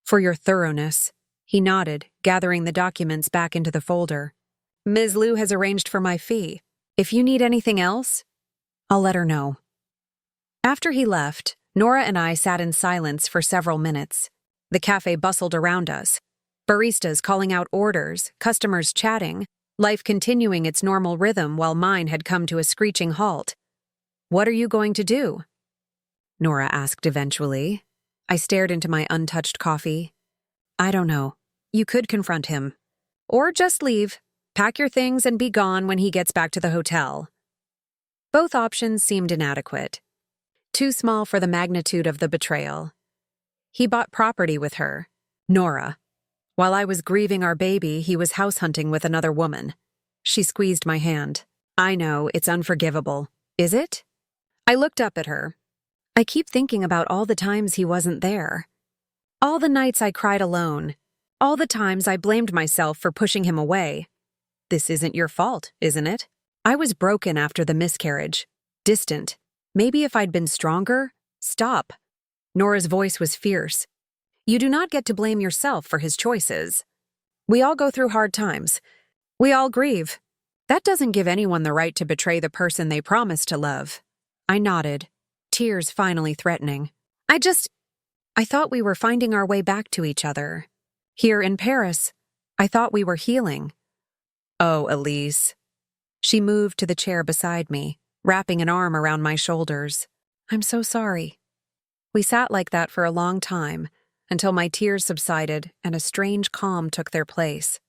For your thoroughness, he nodded, gathering the documents back into the folder. Ms. Liu has arranged for my fee. If you need anything else, I'll let her know. After he left, Nora and I sat in silence for several minutes. The cafe bustled around us. Baristas calling out orders, customers chatting, life continuing its normal rhythm while mine had come to a screeching halt. What are you going to do? Nora asked eventually. I stared into my untouched coffee. I don't know. You could confront him. Or just leave. Pack your things and be gone when he gets back to the hotel. Both options seemed inadequate. Too small for the magnitude of the betrayal. He bought property with her, Nora. While I was grieving our baby, he was house hunting with another woman. She squeezed my hand. I know, it's unforgivable. Is it? I looked up at her. I keep thinking about all the times he wasn't there. All the nights I cried alone. All the times I blamed myself for pushing him away. This isn't your fault, isn't it? I was broken after the miscarriage. Distant. Maybe if I'd been stronger. Stop. Nora's voice was fierce. You do not get to blame yourself for his choices. We all go through hard times. We all grieve. That doesn't give anyone the right to betray the person they promised to love. I nodded, tears finally threatening. I thought we were finding our way back to each other. Here in Paris, I thought we were healing. Oh, Elise. She moved to the chair beside me, wrapping an arm around my shoulders. I'm so sorry. We sat like that for a long time, until my tears subsided and a strange calm took their place.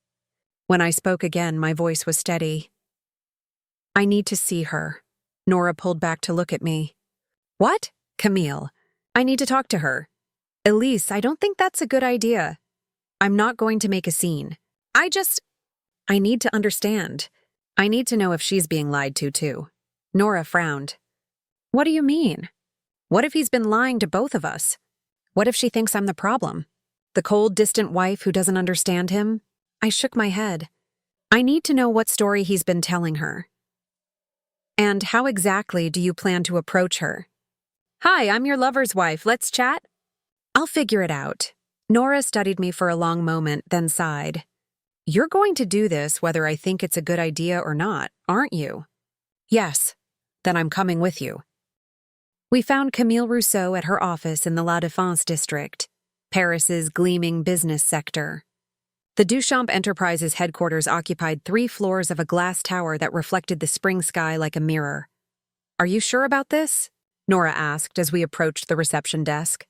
When I spoke again, my voice was steady. I need to see her. Nora pulled back to look at me. What? Camille. I need to talk to her. Elise, I don't think that's a good idea. I'm not going to make a scene. I need to understand. I need to know if she's being lied to, too. Nora frowned. What do you mean? What if he's been lying to both of us? What if she thinks I'm the problem? The cold, distant wife who doesn't understand him? I shook my head. I need to know what story he's been telling her. And how exactly do you plan to approach her? Hi, I'm your lover's wife. Let's chat? I'll figure it out. Nora studied me for a long moment, then sighed. You're going to do this whether I think it's a good idea or not, aren't you? Yes. Then I'm coming with you. We found Camille Rousseau at her office in the La Défense district, Paris's gleaming business sector. The Duchamp Enterprises headquarters occupied 3 floors of a glass tower that reflected the spring sky like a mirror. Are you sure about this? Nora asked as we approached the reception desk.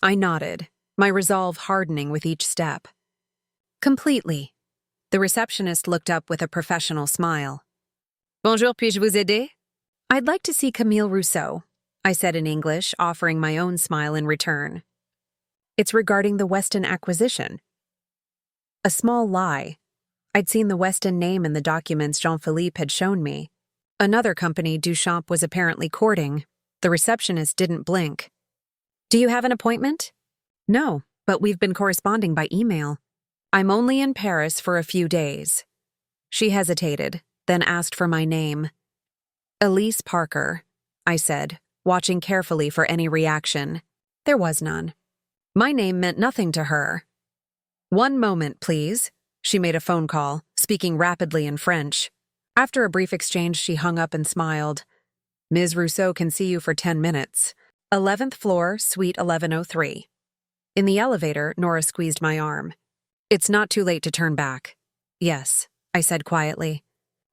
I nodded, my resolve hardening with each step. Completely. The receptionist looked up with a professional smile. Bonjour, puis-je vous aider? I'd like to see Camille Rousseau, I said in English, offering my own smile in return. It's regarding the Weston acquisition. A small lie. I'd seen the Weston name in the documents Jean-Philippe had shown me. Another company Duchamp was apparently courting. The receptionist didn't blink. Do you have an appointment? No, but we've been corresponding by email. I'm only in Paris for a few days. She hesitated, then asked for my name. Elise Parker, I said, watching carefully for any reaction. There was none. My name meant nothing to her. One moment, please. She made a phone call, speaking rapidly in French. After a brief exchange, she hung up and smiled. Ms. Rousseau can see you for 10 minutes. 11th floor, suite 1103. In the elevator, Nora squeezed my arm. It's not too late to turn back. Yes, I said quietly.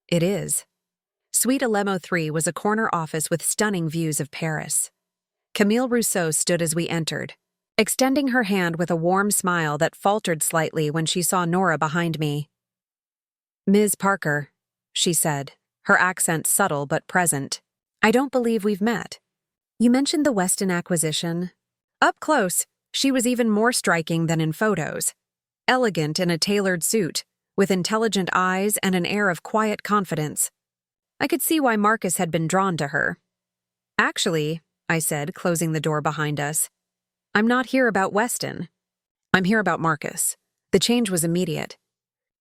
It is. Suite 1103 was a corner office with stunning views of Paris. Camille Rousseau stood as we entered, extending her hand with a warm smile that faltered slightly when she saw Nora behind me. Ms. Parker, she said, her accent subtle but present. I don't believe we've met. You mentioned the Weston acquisition. Up close, she was even more striking than in photos. Elegant in a tailored suit, with intelligent eyes and an air of quiet confidence. I could see why Marcus had been drawn to her. Actually, I said, closing the door behind us, I'm not here about Weston. I'm here about Marcus. The change was immediate.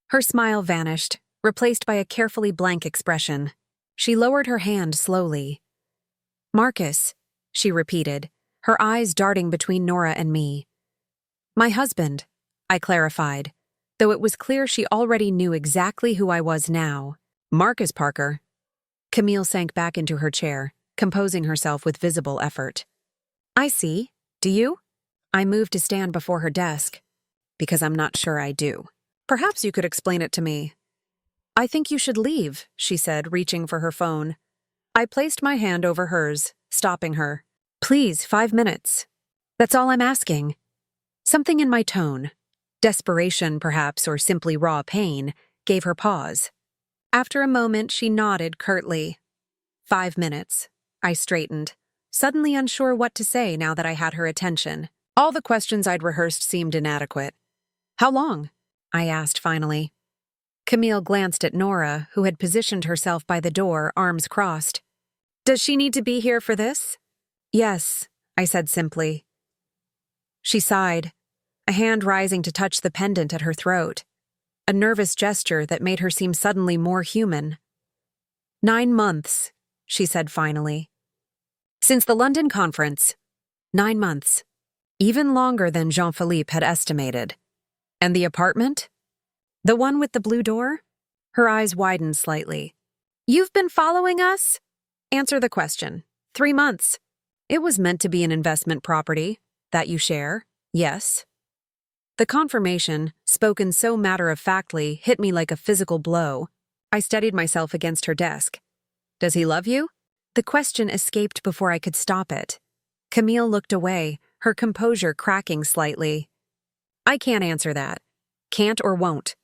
Her smile vanished, replaced by a carefully blank expression. She lowered her hand slowly. Marcus, she repeated, her eyes darting between Nora and me. My husband, I clarified, though it was clear she already knew exactly who I was now. Marcus Parker. Camille sank back into her chair, composing herself with visible effort. I see. Do you? I moved to stand before her desk. Because I'm not sure I do. Perhaps you could explain it to me. I think you should leave, she said, reaching for her phone. I placed my hand over hers, stopping her. Please, 5 minutes. That's all I'm asking. Something in my tone, desperation perhaps or simply raw pain, gave her pause. After a moment, she nodded curtly. 5 minutes. I straightened, suddenly unsure what to say now that I had her attention. All the questions I'd rehearsed seemed inadequate. How long? I asked finally. Camille glanced at Nora, who had positioned herself by the door, arms crossed. Does she need to be here for this? Yes, I said simply. She sighed, a hand rising to touch the pendant at her throat, a nervous gesture that made her seem suddenly more human. 9 months, she said finally. Since the London conference. 9 months. Even longer than Jean-Philippe had estimated. And the apartment? The one with the blue door? Her eyes widened slightly. You've been following us? Answer the question. 3 months. It was meant to be an investment property. That you share? Yes. The confirmation, spoken so matter-of-factly, hit me like a physical blow. I steadied myself against her desk. Does he love you? The question escaped before I could stop it. Camille looked away, her composure cracking slightly. I can't answer that. Can't or won't.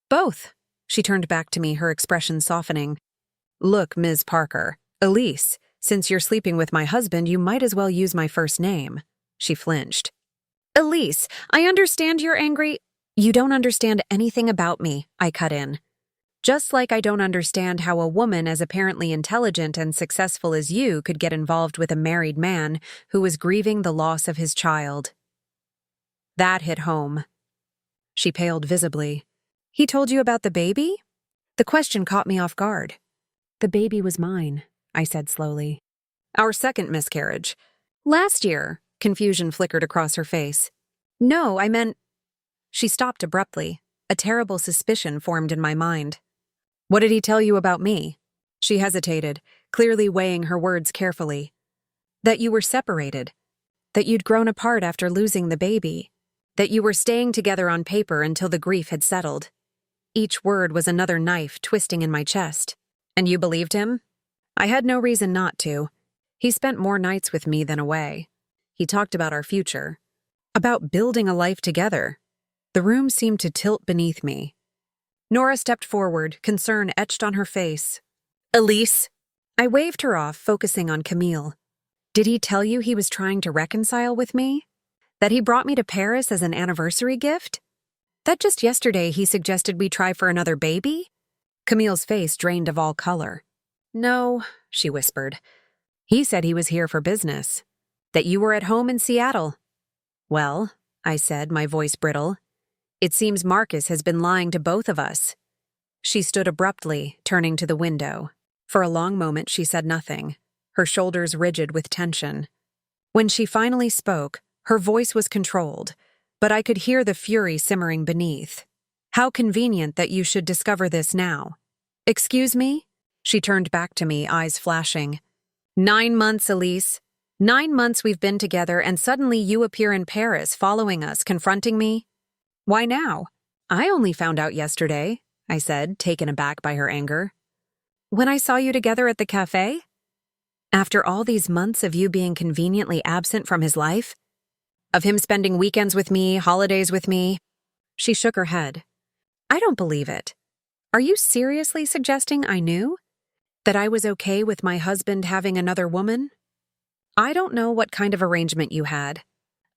Both. She turned back to me, her expression softening. Look, Ms. Parker. Elise, since you're sleeping with my husband, you might as well use my first name. She flinched. Elise, I understand you're angry. You don't understand anything about me, I cut in. Just like I don't understand how a woman as apparently intelligent and successful as you could get involved with a married man who was grieving the loss of his child. That hit home. She paled visibly. He told you about the baby? The question caught me off guard. The baby was mine, I said slowly. Our second miscarriage. Last year, confusion flickered across her face. No, I meant... She stopped abruptly. A terrible suspicion formed in my mind. What did he tell you about me? She hesitated, clearly weighing her words carefully. That you were separated. That you'd grown apart after losing the baby. That you were staying together on paper until the grief had settled. Each word was another knife twisting in my chest. And you believed him? I had no reason not to. He spent more nights with me than away. He talked about our future. About building a life together. The room seemed to tilt beneath me. Nora stepped forward, concern etched on her face. Elise? I waved her off, focusing on Camille. Did he tell you he was trying to reconcile with me? That he brought me to Paris as an anniversary gift? That just yesterday he suggested we try for another baby? Camille's face drained of all color. No, she whispered. He said he was here for business. That you were at home in Seattle. Well, I said, my voice brittle. It seems Marcus has been lying to both of us. She stood abruptly, turning to the window. For a long moment she said nothing, her shoulders rigid with tension. When she finally spoke, her voice was controlled, but I could hear the fury simmering beneath. How convenient that you should discover this now. Excuse me? She turned back to me, eyes flashing. 9 months, Elise. 9 months we've been together and suddenly you appear in Paris following us, confronting me? Why now? I only found out yesterday, I said, taken aback by her anger. When I saw you together at the cafe? After all these months of you being conveniently absent from his life? Of him spending weekends with me, holidays with me? She shook her head. I don't believe it. Are you seriously suggesting I knew? That I was okay with my husband having another woman? I don't know what kind of arrangement you had.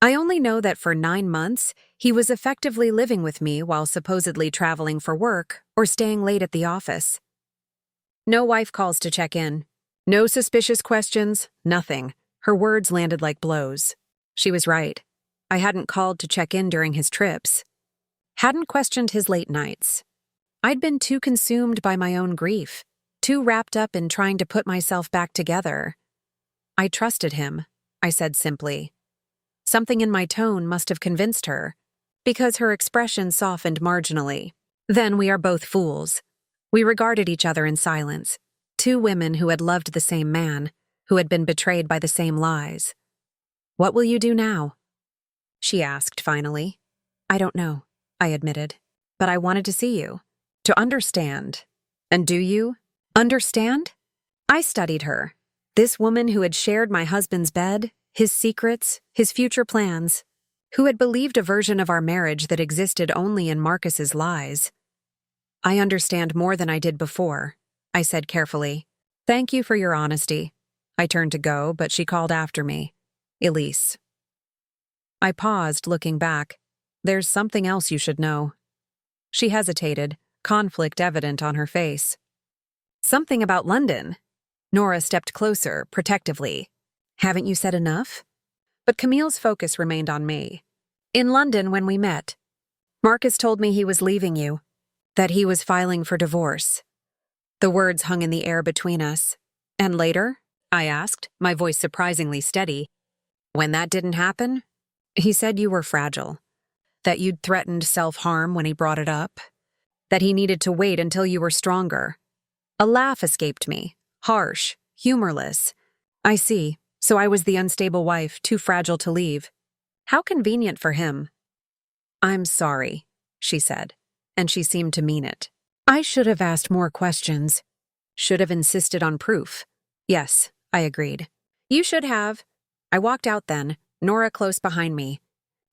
I only know that for 9 months, he was effectively living with me while supposedly traveling for work or staying late at the office. No wife calls to check in. No suspicious questions, nothing. Her words landed like blows. She was right. I hadn't called to check in during his trips. Hadn't questioned his late nights. I'd been too consumed by my own grief, too wrapped up in trying to put myself back together. I trusted him, I said simply. Something in my tone must have convinced her, because her expression softened marginally. Then we are both fools. We regarded each other in silence, two women who had loved the same man, who had been betrayed by the same lies. What will you do now? She asked finally. I don't know, I admitted, but I wanted to see you, to understand. And do you understand? I studied her, this woman who had shared my husband's bed, his secrets, his future plans, who had believed a version of our marriage that existed only in Marcus's lies. I understand more than I did before, I said carefully. Thank you for your honesty. I turned to go, but she called after me. Elise. I paused, looking back. There's something else you should know. She hesitated, conflict evident on her face. Something about London. Nora stepped closer, protectively. Haven't you said enough? But Camille's focus remained on me. In London, when we met, Marcus told me he was leaving you, that he was filing for divorce. The words hung in the air between us. And later? I asked, my voice surprisingly steady. When that didn't happen, he said you were fragile, that you'd threatened self-harm when he brought it up, that he needed to wait until you were stronger. A laugh escaped me, harsh, humorless. I see. So I was the unstable wife, too fragile to leave. How convenient for him. I'm sorry, she said, and she seemed to mean it. I should have asked more questions. Should have insisted on proof. Yes, I agreed. You should have. I walked out then, Nora close behind me.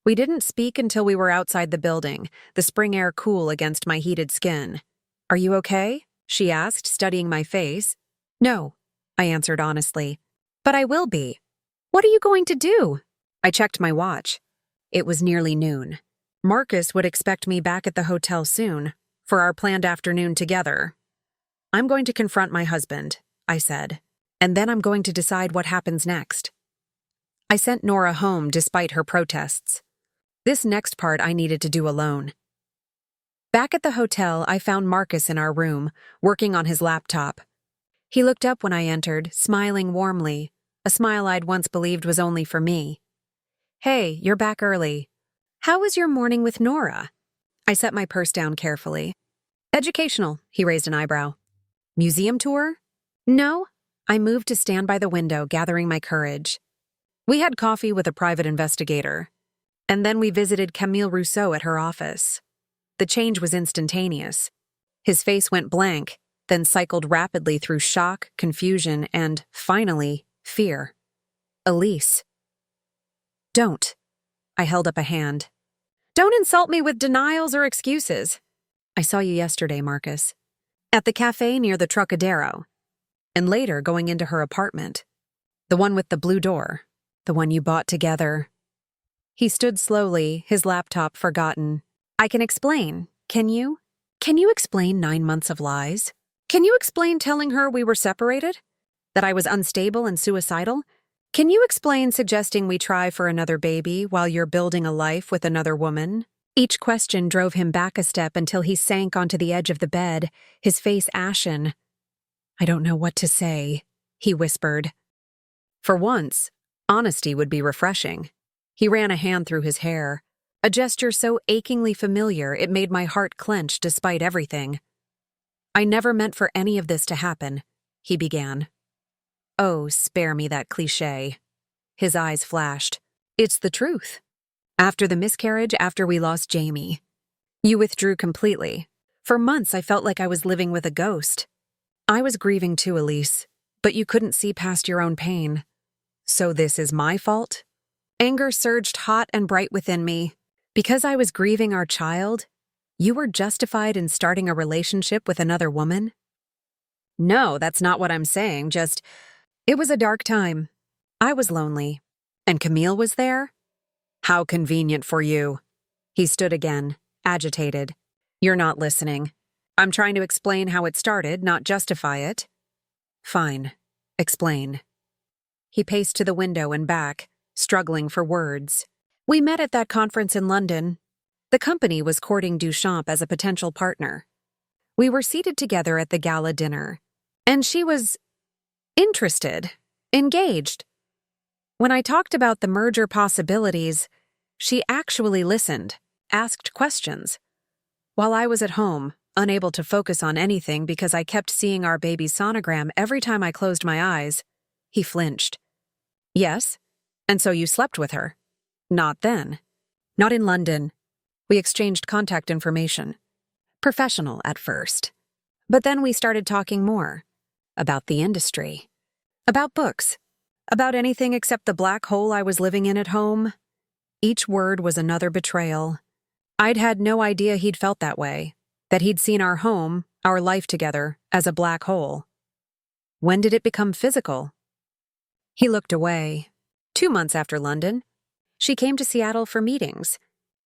We didn't speak until we were outside the building, the spring air cool against my heated skin. Are you okay? She asked, studying my face. No, I answered honestly. But I will be. What are you going to do? I checked my watch. It was nearly noon. Marcus would expect me back at the hotel soon, for our planned afternoon together. I'm going to confront my husband, I said, and then I'm going to decide what happens next. I sent Nora home despite her protests. This next part I needed to do alone. Back at the hotel, I found Marcus in our room, working on his laptop. He looked up when I entered, smiling warmly, a smile I'd once believed was only for me. Hey, you're back early. How was your morning with Nora? I set my purse down carefully. Educational, he raised an eyebrow. Museum tour? No. I moved to stand by the window, gathering my courage. We had coffee with a private investigator, and then we visited Camille Rousseau at her office. The change was instantaneous. His face went blank, then cycled rapidly through shock, confusion, and, finally, fear. Elise. Don't. I held up a hand. Don't insult me with denials or excuses. I saw you yesterday, Marcus. At the cafe near the Trocadero. And later going into her apartment. The one with the blue door. The one you bought together. He stood slowly, his laptop forgotten. I can explain, can you? Can you explain 9 months of lies? Can you explain telling her we were separated? That I was unstable and suicidal? Can you explain suggesting we try for another baby while you're building a life with another woman? Each question drove him back a step until he sank onto the edge of the bed, his face ashen. I don't know what to say, he whispered. For once, honesty would be refreshing. He ran a hand through his hair, a gesture so achingly familiar it made my heart clench despite everything. I never meant for any of this to happen, he began. Oh, spare me that cliché. His eyes flashed. It's the truth. After the miscarriage, after we lost Jamie, you withdrew completely. For months, I felt like I was living with a ghost. I was grieving too, Elise, but you couldn't see past your own pain. So this is my fault? Anger surged hot and bright within me. Because I was grieving our child? You were justified in starting a relationship with another woman? No, that's not what I'm saying, just, it was a dark time. I was lonely. And Camille was there? How convenient for you. He stood again, agitated. You're not listening. I'm trying to explain how it started, not justify it. Fine. Explain. He paced to the window and back, struggling for words. We met at that conference in London. The company was courting Duchamp as a potential partner. We were seated together at the gala dinner, and she was interested, engaged. When I talked about the merger possibilities, she actually listened, asked questions. While I was at home, unable to focus on anything because I kept seeing our baby's sonogram every time I closed my eyes, he flinched. Yes? And so you slept with her? Not then. Not in London. We exchanged contact information. Professional at first. But then we started talking more. About the industry. About books. About anything except the black hole I was living in at home. Each word was another betrayal. I'd had no idea he'd felt that way. That he'd seen our home, our life together, as a black hole. When did it become physical? He looked away. 2 months after London. She came to Seattle for meetings.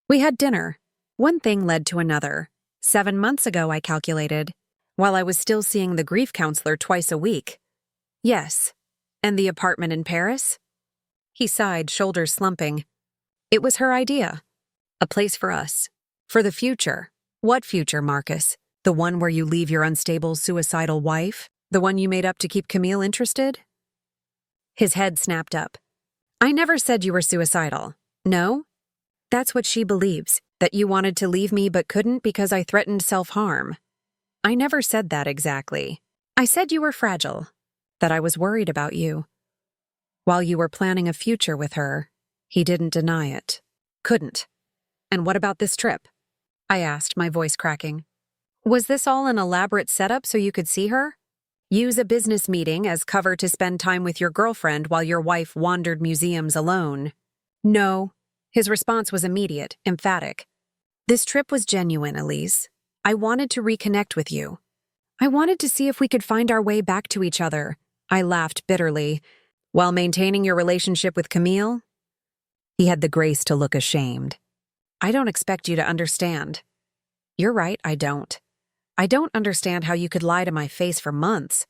We had dinner. One thing led to another. 7 months ago, I calculated, while I was still seeing the grief counselor twice a week. Yes. And the apartment in Paris? He sighed, shoulders slumping. It was her idea. A place for us. For the future. What future, Marcus? The one where you leave your unstable, suicidal wife? The one you made up to keep Camille interested? His head snapped up. I never said you were suicidal. No? That's what she believes, that you wanted to leave me but couldn't because I threatened self-harm. I never said that exactly. I said you were fragile, that I was worried about you. While you were planning a future with her, he didn't deny it. Couldn't. And what about this trip? I asked, my voice cracking. Was this all an elaborate setup so you could see her? Use a business meeting as cover to spend time with your girlfriend while your wife wandered museums alone? No. His response was immediate, emphatic. This trip was genuine, Elise. I wanted to reconnect with you. I wanted to see if we could find our way back to each other. I laughed bitterly. While maintaining your relationship with Camille? He had the grace to look ashamed. I don't expect you to understand. You're right, I don't. I don't understand how you could lie to my face for months.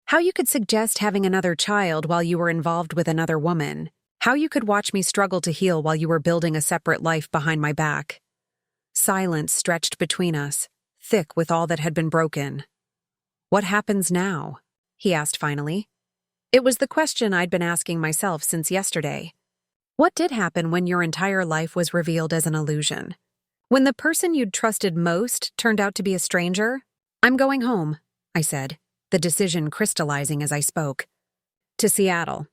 How you could suggest having another child while you were involved with another woman. How you could watch me struggle to heal while you were building a separate life behind my back. Silence stretched between us, thick with all that had been broken. What happens now? He asked finally. It was the question I'd been asking myself since yesterday. What did happen when your entire life was revealed as an illusion? When the person you'd trusted most turned out to be a stranger? I'm going home, I said, the decision crystallizing as I spoke. To Seattle.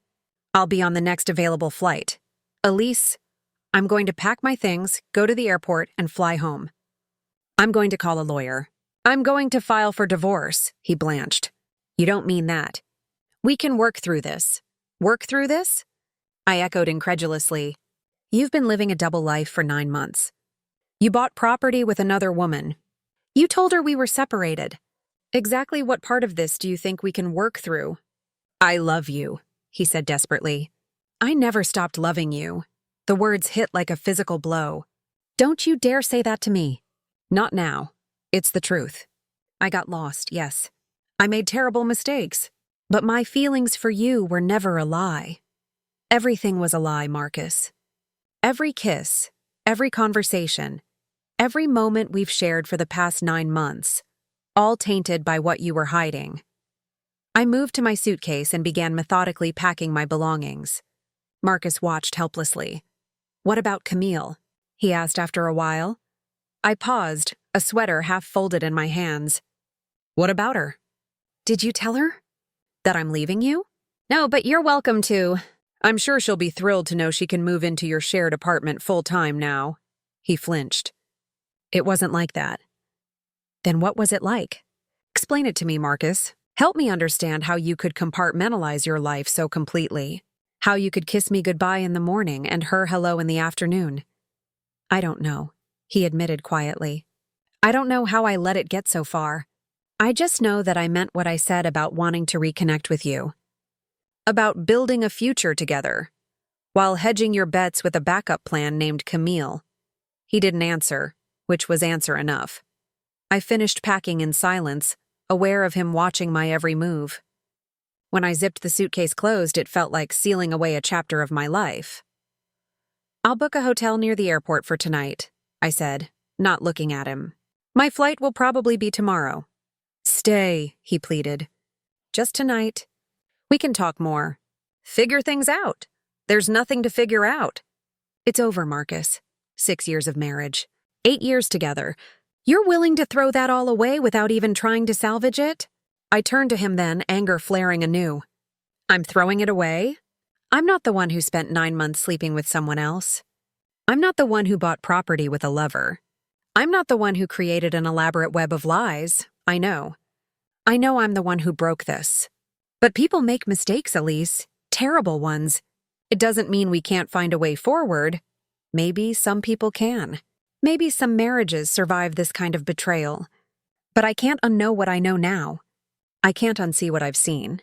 I'll be on the next available flight. Elise, I'm going to pack my things, go to the airport, and fly home. I'm going to call a lawyer. I'm going to file for divorce, he blanched. You don't mean that. We can work through this. Work through this? I echoed incredulously. You've been living a double life for 9 months. You bought property with another woman. You told her we were separated. Exactly what part of this do you think we can work through? I love you, he said desperately. I never stopped loving you. The words hit like a physical blow. Don't you dare say that to me. Not now. It's the truth. I got lost, yes. I made terrible mistakes. But my feelings for you were never a lie. Everything was a lie, Marcus. Every kiss, every conversation, every moment we've shared for the past 9 months, all tainted by what you were hiding. I moved to my suitcase and began methodically packing my belongings. Marcus watched helplessly. What about Camille? He asked after a while. I paused, a sweater half folded in my hands. What about her? Did you tell her? That I'm leaving you? No, but you're welcome to. I'm sure she'll be thrilled to know she can move into your shared apartment full-time now. He flinched. It wasn't like that. Then what was it like? Explain it to me, Marcus. Help me understand how you could compartmentalize your life so completely. How you could kiss me goodbye in the morning and her hello in the afternoon. I don't know, he admitted quietly. I don't know how I let it get so far. I just know that I meant what I said about wanting to reconnect with you. About building a future together, while hedging your bets with a backup plan named Camille. He didn't answer, which was answer enough. I finished packing in silence, aware of him watching my every move. When I zipped the suitcase closed, it felt like sealing away a chapter of my life. "I'll book a hotel near the airport for tonight," I said, not looking at him. "My flight will probably be tomorrow." "Stay," he pleaded. "Just tonight. We can talk more. Figure things out. There's nothing to figure out." "It's over, Marcus. 6 years of marriage. 8 years together. You're willing to throw that all away without even trying to salvage it?" I turned to him then, anger flaring anew. "I'm throwing it away? I'm not the one who spent 9 months sleeping with someone else. I'm not the one who bought property with a lover. I'm not the one who created an elaborate web of lies. I know. I know I'm the one who broke this. But people make mistakes, Elise. Terrible ones. It doesn't mean we can't find a way forward. Maybe some people can. Maybe some marriages survive this kind of betrayal. But I can't unknow what I know now. I can't unsee what I've seen.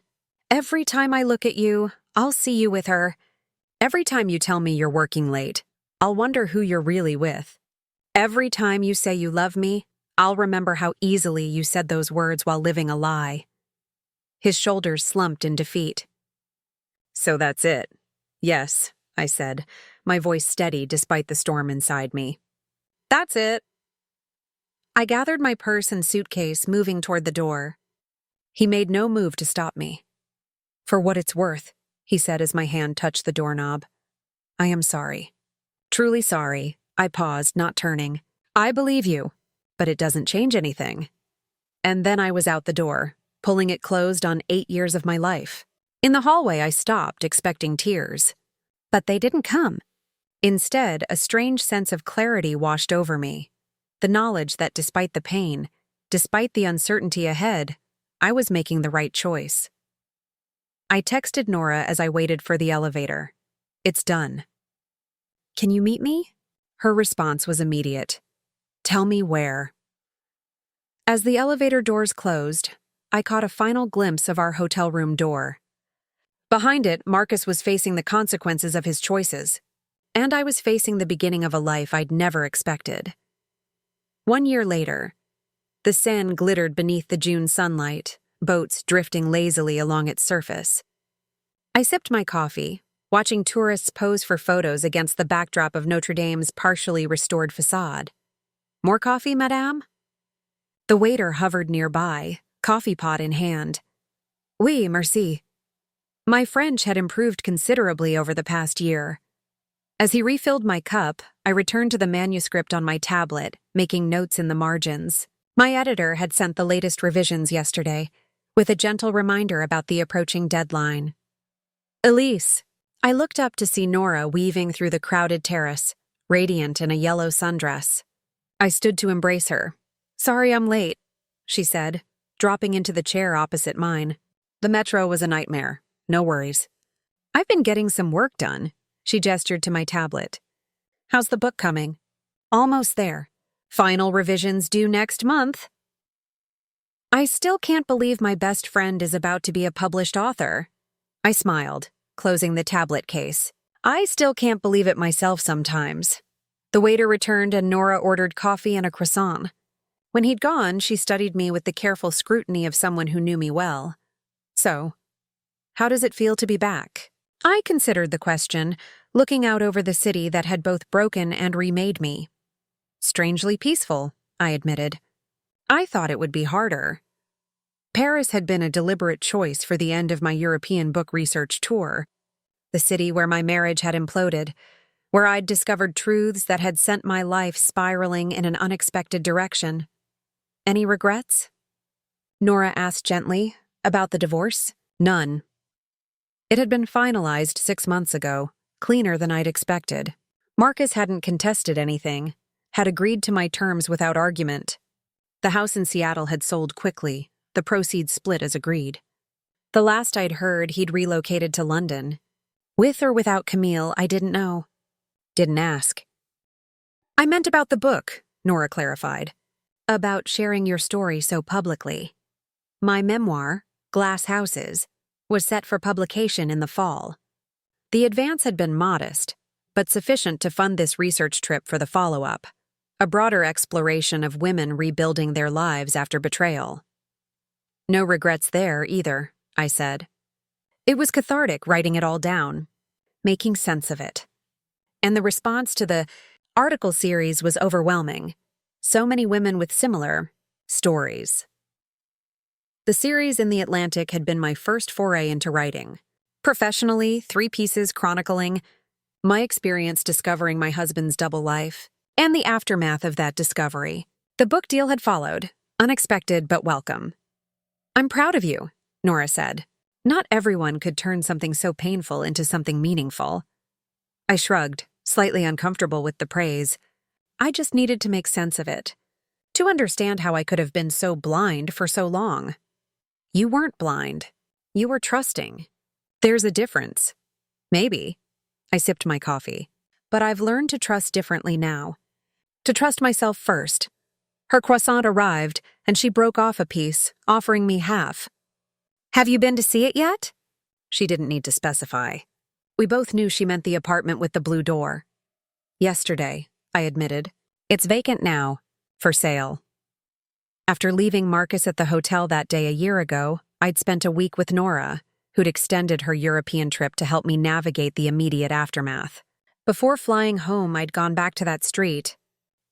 Every time I look at you, I'll see you with her. Every time you tell me you're working late, I'll wonder who you're really with. Every time you say you love me, I'll remember how easily you said those words while living a lie." His shoulders slumped in defeat. "So that's it." "Yes," I said, my voice steady despite the storm inside me. "That's it." I gathered my purse and suitcase, moving toward the door. He made no move to stop me. "For what it's worth," he said as my hand touched the doorknob. "I am sorry. Truly sorry." I paused, not turning. "I believe you, but it doesn't change anything." And then I was out the door, pulling it closed on 8 years of my life. In the hallway, I stopped, expecting tears. But they didn't come. Instead, a strange sense of clarity washed over me. The knowledge that despite the pain, despite the uncertainty ahead, I was making the right choice. I texted Nora as I waited for the elevator. "It's done." "Can you meet me?" Her response was immediate. "Tell me where." As the elevator doors closed, I caught a final glimpse of our hotel room door. Behind it, Marcus was facing the consequences of his choices, and I was facing the beginning of a life I'd never expected. 1 year later, the Seine glittered beneath the June sunlight, boats drifting lazily along its surface. I sipped my coffee, watching tourists pose for photos against the backdrop of Notre Dame's partially restored facade. "More coffee, madame?" The waiter hovered nearby, coffee pot in hand. "Oui, merci." My French had improved considerably over the past year. As he refilled my cup, I returned to the manuscript on my tablet, making notes in the margins. My editor had sent the latest revisions yesterday, with a gentle reminder about the approaching deadline. "Elise." I looked up to see Nora weaving through the crowded terrace, radiant in a yellow sundress. I stood to embrace her. "Sorry I'm late," she said, dropping into the chair opposite mine. "The metro was a nightmare. No worries." "I've been getting some work done." She gestured to my tablet. "How's the book coming?" "Almost there. Final revisions due next month." I still can't believe my best friend is about to be a published author. I smiled, closing the tablet case. I still can't believe it myself sometimes. The waiter returned and Nora ordered coffee and a croissant. When he'd gone, she studied me with the careful scrutiny of someone who knew me well. "So, how does it feel to be back?" I considered the question, looking out over the city that had both broken and remade me. "Strangely peaceful," I admitted. I thought it would be harder. Paris had been a deliberate choice for the end of my European book research tour, the city where my marriage had imploded, where I'd discovered truths that had sent my life spiraling in an unexpected direction. "Any regrets?" Nora asked gently. "About the divorce?" "None." It had been finalized 6 months ago, cleaner than I'd expected. Marcus hadn't contested anything, had agreed to my terms without argument. The house in Seattle had sold quickly, the proceeds split as agreed. The last I'd heard, he'd relocated to London. With or without Camille, I didn't know. Didn't ask. "I meant about the book," Nora clarified. about sharing your story so publicly. My memoir, Glass Houses, was set for publication in the fall. The advance had been modest, but sufficient to fund this research trip for the follow-up, a broader exploration of women rebuilding their lives after betrayal. No regrets there, either, I said. It was cathartic writing it all down, making sense of it. And the response to the article series was overwhelming. So many women with similar stories. The series in The Atlantic had been my first foray into writing. Professionally, 3 pieces chronicling my experience discovering my husband's double life and the aftermath of that discovery. The book deal had followed, unexpected but welcome. "I'm proud of you," Nora said. Not everyone could turn something so painful into something meaningful. I shrugged, slightly uncomfortable with the praise. I just needed to make sense of it, to understand how I could have been so blind for so long. You weren't blind. You were trusting. There's a difference. Maybe. I sipped my coffee. But I've learned to trust differently now. To trust myself first. Her croissant arrived, and she broke off a piece, offering me half. "Have you been to see it yet?" She didn't need to specify. We both knew she meant the apartment with the blue door. "Yesterday," I admitted. "It's vacant now, for sale." After leaving Marcus at the hotel that day a year ago, I'd spent a week with Nora, who'd extended her European trip to help me navigate the immediate aftermath. Before flying home, I'd gone back to that street,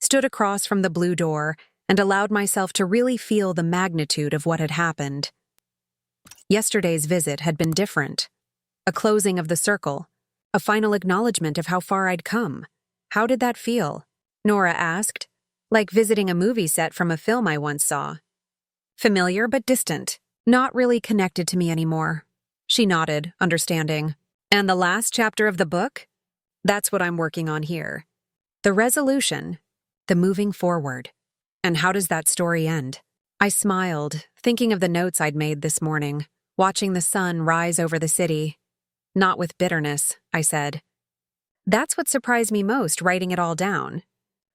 stood across from the blue door, and allowed myself to really feel the magnitude of what had happened. Yesterday's visit had been different. A closing of the circle, a final acknowledgement of how far I'd come. How did that feel? Nora asked. Like visiting a movie set from a film I once saw. Familiar but distant, not really connected to me anymore. She nodded, understanding. "And the last chapter of the book? That's what I'm working on here. The resolution, the moving forward. And how does that story end?" I smiled, thinking of the notes I'd made this morning, watching the sun rise over the city. "Not with bitterness," I said. "That's what surprised me most, writing it all down.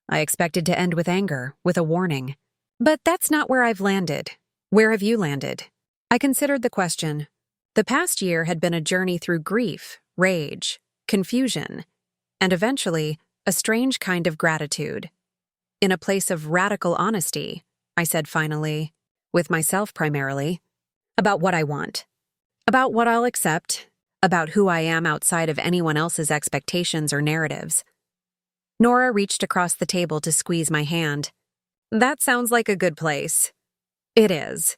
I expected to end with anger, with a warning. But that's not where I've landed. Where have you landed?" I considered the question. The past year had been a journey through grief, rage, confusion, and eventually, a strange kind of gratitude. In a place of radical honesty, I said finally, with myself primarily, about what I want, about what I'll accept, about who I am outside of anyone else's expectations or narratives. Nora reached across the table to squeeze my hand. "That sounds like a good place." "It is."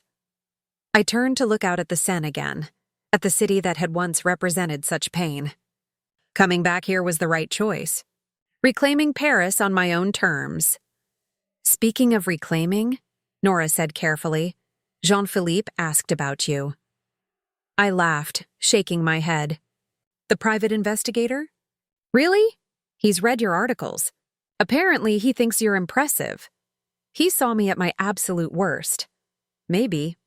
I turned to look out at the Seine again, at the city that had once represented such pain. Coming back here was the right choice. Reclaiming Paris on my own terms. "Speaking of reclaiming," Nora said carefully, "Jean-Philippe asked about you." I laughed, shaking my head. "The private investigator? Really? He's read your articles. Apparently, he thinks you're impressive. He saw me at my absolute worst. Maybe.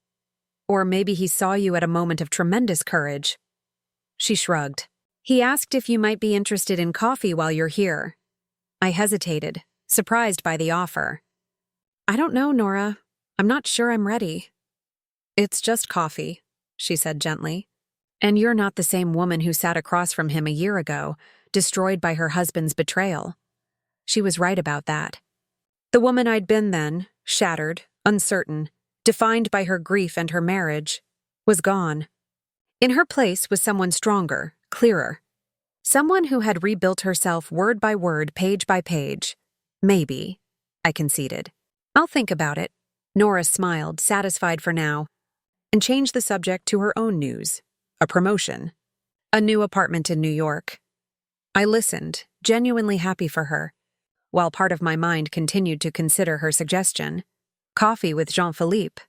Or maybe he saw you at a moment of tremendous courage." She shrugged. "He asked if you might be interested in coffee while you're here." I hesitated, surprised by the offer. "I don't know, Nora. I'm not sure I'm ready." "It's just coffee," she said gently. "And you're not the same woman who sat across from him a year ago, destroyed by her husband's betrayal." She was right about that. The woman I'd been then, shattered, uncertain, defined by her grief and her marriage, was gone. In her place was someone stronger, clearer. Someone who had rebuilt herself word by word, page by page. "Maybe," I conceded. "I'll think about it." Nora smiled, satisfied for now, and changed the subject to her own news. A promotion. A new apartment in New York. I listened, genuinely happy for her, while part of my mind continued to consider her suggestion. Coffee with Jean-Philippe.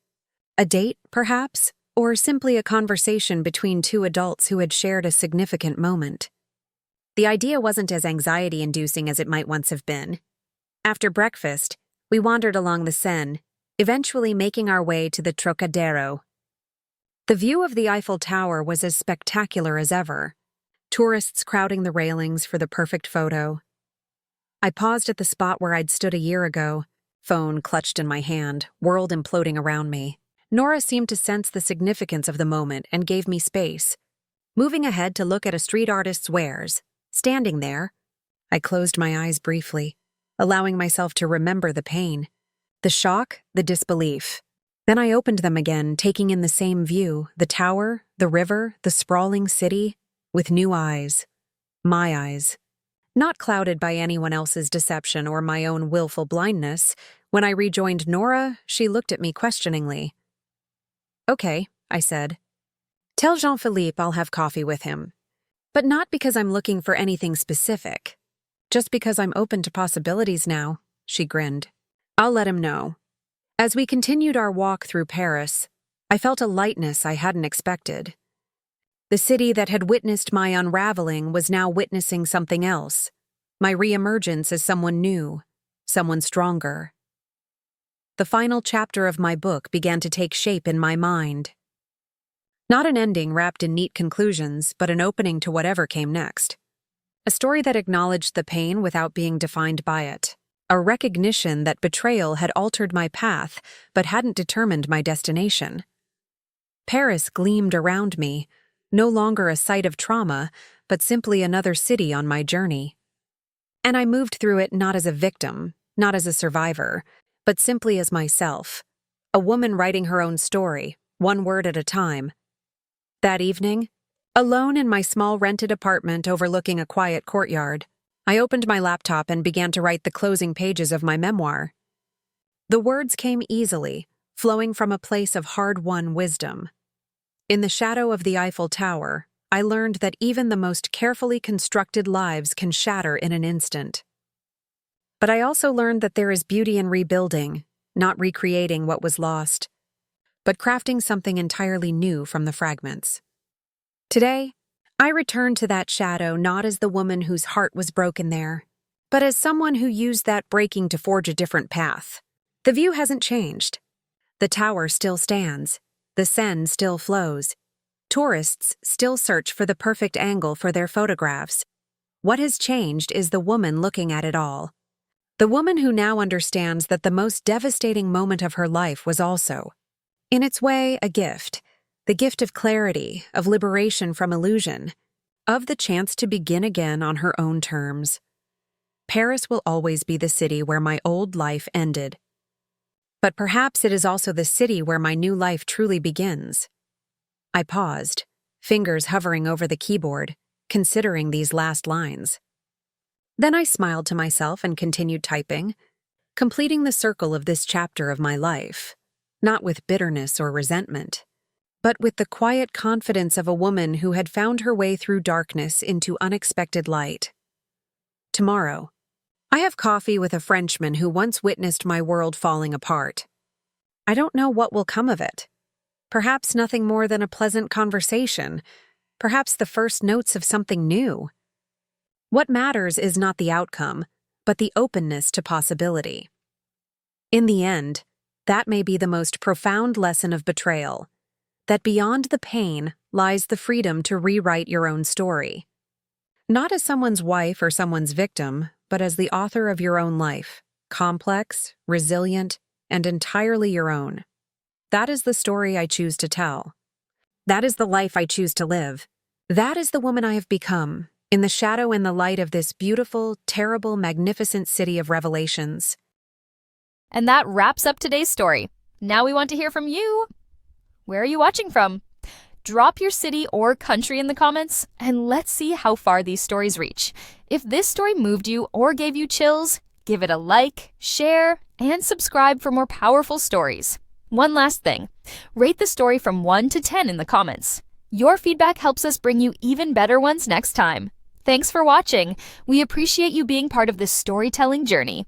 A date, perhaps, or simply a conversation between 2 adults who had shared a significant moment. The idea wasn't as anxiety-inducing as it might once have been. After breakfast, we wandered along the Seine, eventually making our way to the Trocadero. The view of the Eiffel Tower was as spectacular as ever, tourists crowding the railings for the perfect photo. I paused at the spot where I'd stood a year ago, phone clutched in my hand, world imploding around me. Nora seemed to sense the significance of the moment and gave me space. Moving ahead to look at a street artist's wares. Standing there, I closed my eyes briefly, allowing myself to remember the pain, the shock, the disbelief. Then I opened them again, taking in the same view, the tower, the river, the sprawling city, with new eyes. My eyes. Not clouded by anyone else's deception or my own willful blindness. When I rejoined Nora, she looked at me questioningly. "Okay," I said. "Tell Jean-Philippe I'll have coffee with him. But not because I'm looking for anything specific. Just because I'm open to possibilities now," she grinned. "I'll let him know." As we continued our walk through Paris, I felt a lightness I hadn't expected. The city that had witnessed my unraveling was now witnessing something else, my reemergence as someone new, someone stronger. The final chapter of my book began to take shape in my mind. Not an ending wrapped in neat conclusions, but an opening to whatever came next. A story that acknowledged the pain without being defined by it. A recognition that betrayal had altered my path, but hadn't determined my destination. Paris gleamed around me, no longer a site of trauma, but simply another city on my journey. And I moved through it not as a victim, not as a survivor, but simply as myself, a woman writing her own story, one word at a time. That evening, alone in my small rented apartment overlooking a quiet courtyard, I opened my laptop and began to write the closing pages of my memoir. The words came easily, flowing from a place of hard-won wisdom. In the shadow of the Eiffel Tower, I learned that even the most carefully constructed lives can shatter in an instant. But I also learned that there is beauty in rebuilding, not recreating what was lost, but crafting something entirely new from the fragments. Today, I return to that shadow not as the woman whose heart was broken there, but as someone who used that breaking to forge a different path. The view hasn't changed. The tower still stands. The Seine still flows. Tourists still search for the perfect angle for their photographs. What has changed is the woman looking at it all. The woman who now understands that the most devastating moment of her life was also, in its way, a gift. The gift of clarity, of liberation from illusion, of the chance to begin again on her own terms. Paris will always be the city where my old life ended. But perhaps it is also the city where my new life truly begins. I paused, fingers hovering over the keyboard, considering these last lines. Then I smiled to myself and continued typing, completing the circle of this chapter of my life, not with bitterness or resentment, but with the quiet confidence of a woman who had found her way through darkness into unexpected light. Tomorrow, I have coffee with a Frenchman who once witnessed my world falling apart. I don't know what will come of it. Perhaps nothing more than a pleasant conversation, perhaps the first notes of something new. What matters is not the outcome, but the openness to possibility. In the end, that may be the most profound lesson of betrayal. That beyond the pain lies the freedom to rewrite your own story. Not as someone's wife or someone's victim, but as the author of your own life, complex, resilient, and entirely your own. That is the story I choose to tell. That is the life I choose to live. That is the woman I have become, in the shadow and the light of this beautiful, terrible, magnificent city of revelations. And that wraps up today's story. Now we want to hear from you. Where are you watching from? Drop your city or country in the comments, and let's see how far these stories reach. If this story moved you or gave you chills, give it a like, share, and subscribe for more powerful stories. One last thing, rate the story from 1 to 10 in the comments. Your feedback helps us bring you even better ones next time. Thanks for watching. We appreciate you being part of this storytelling journey.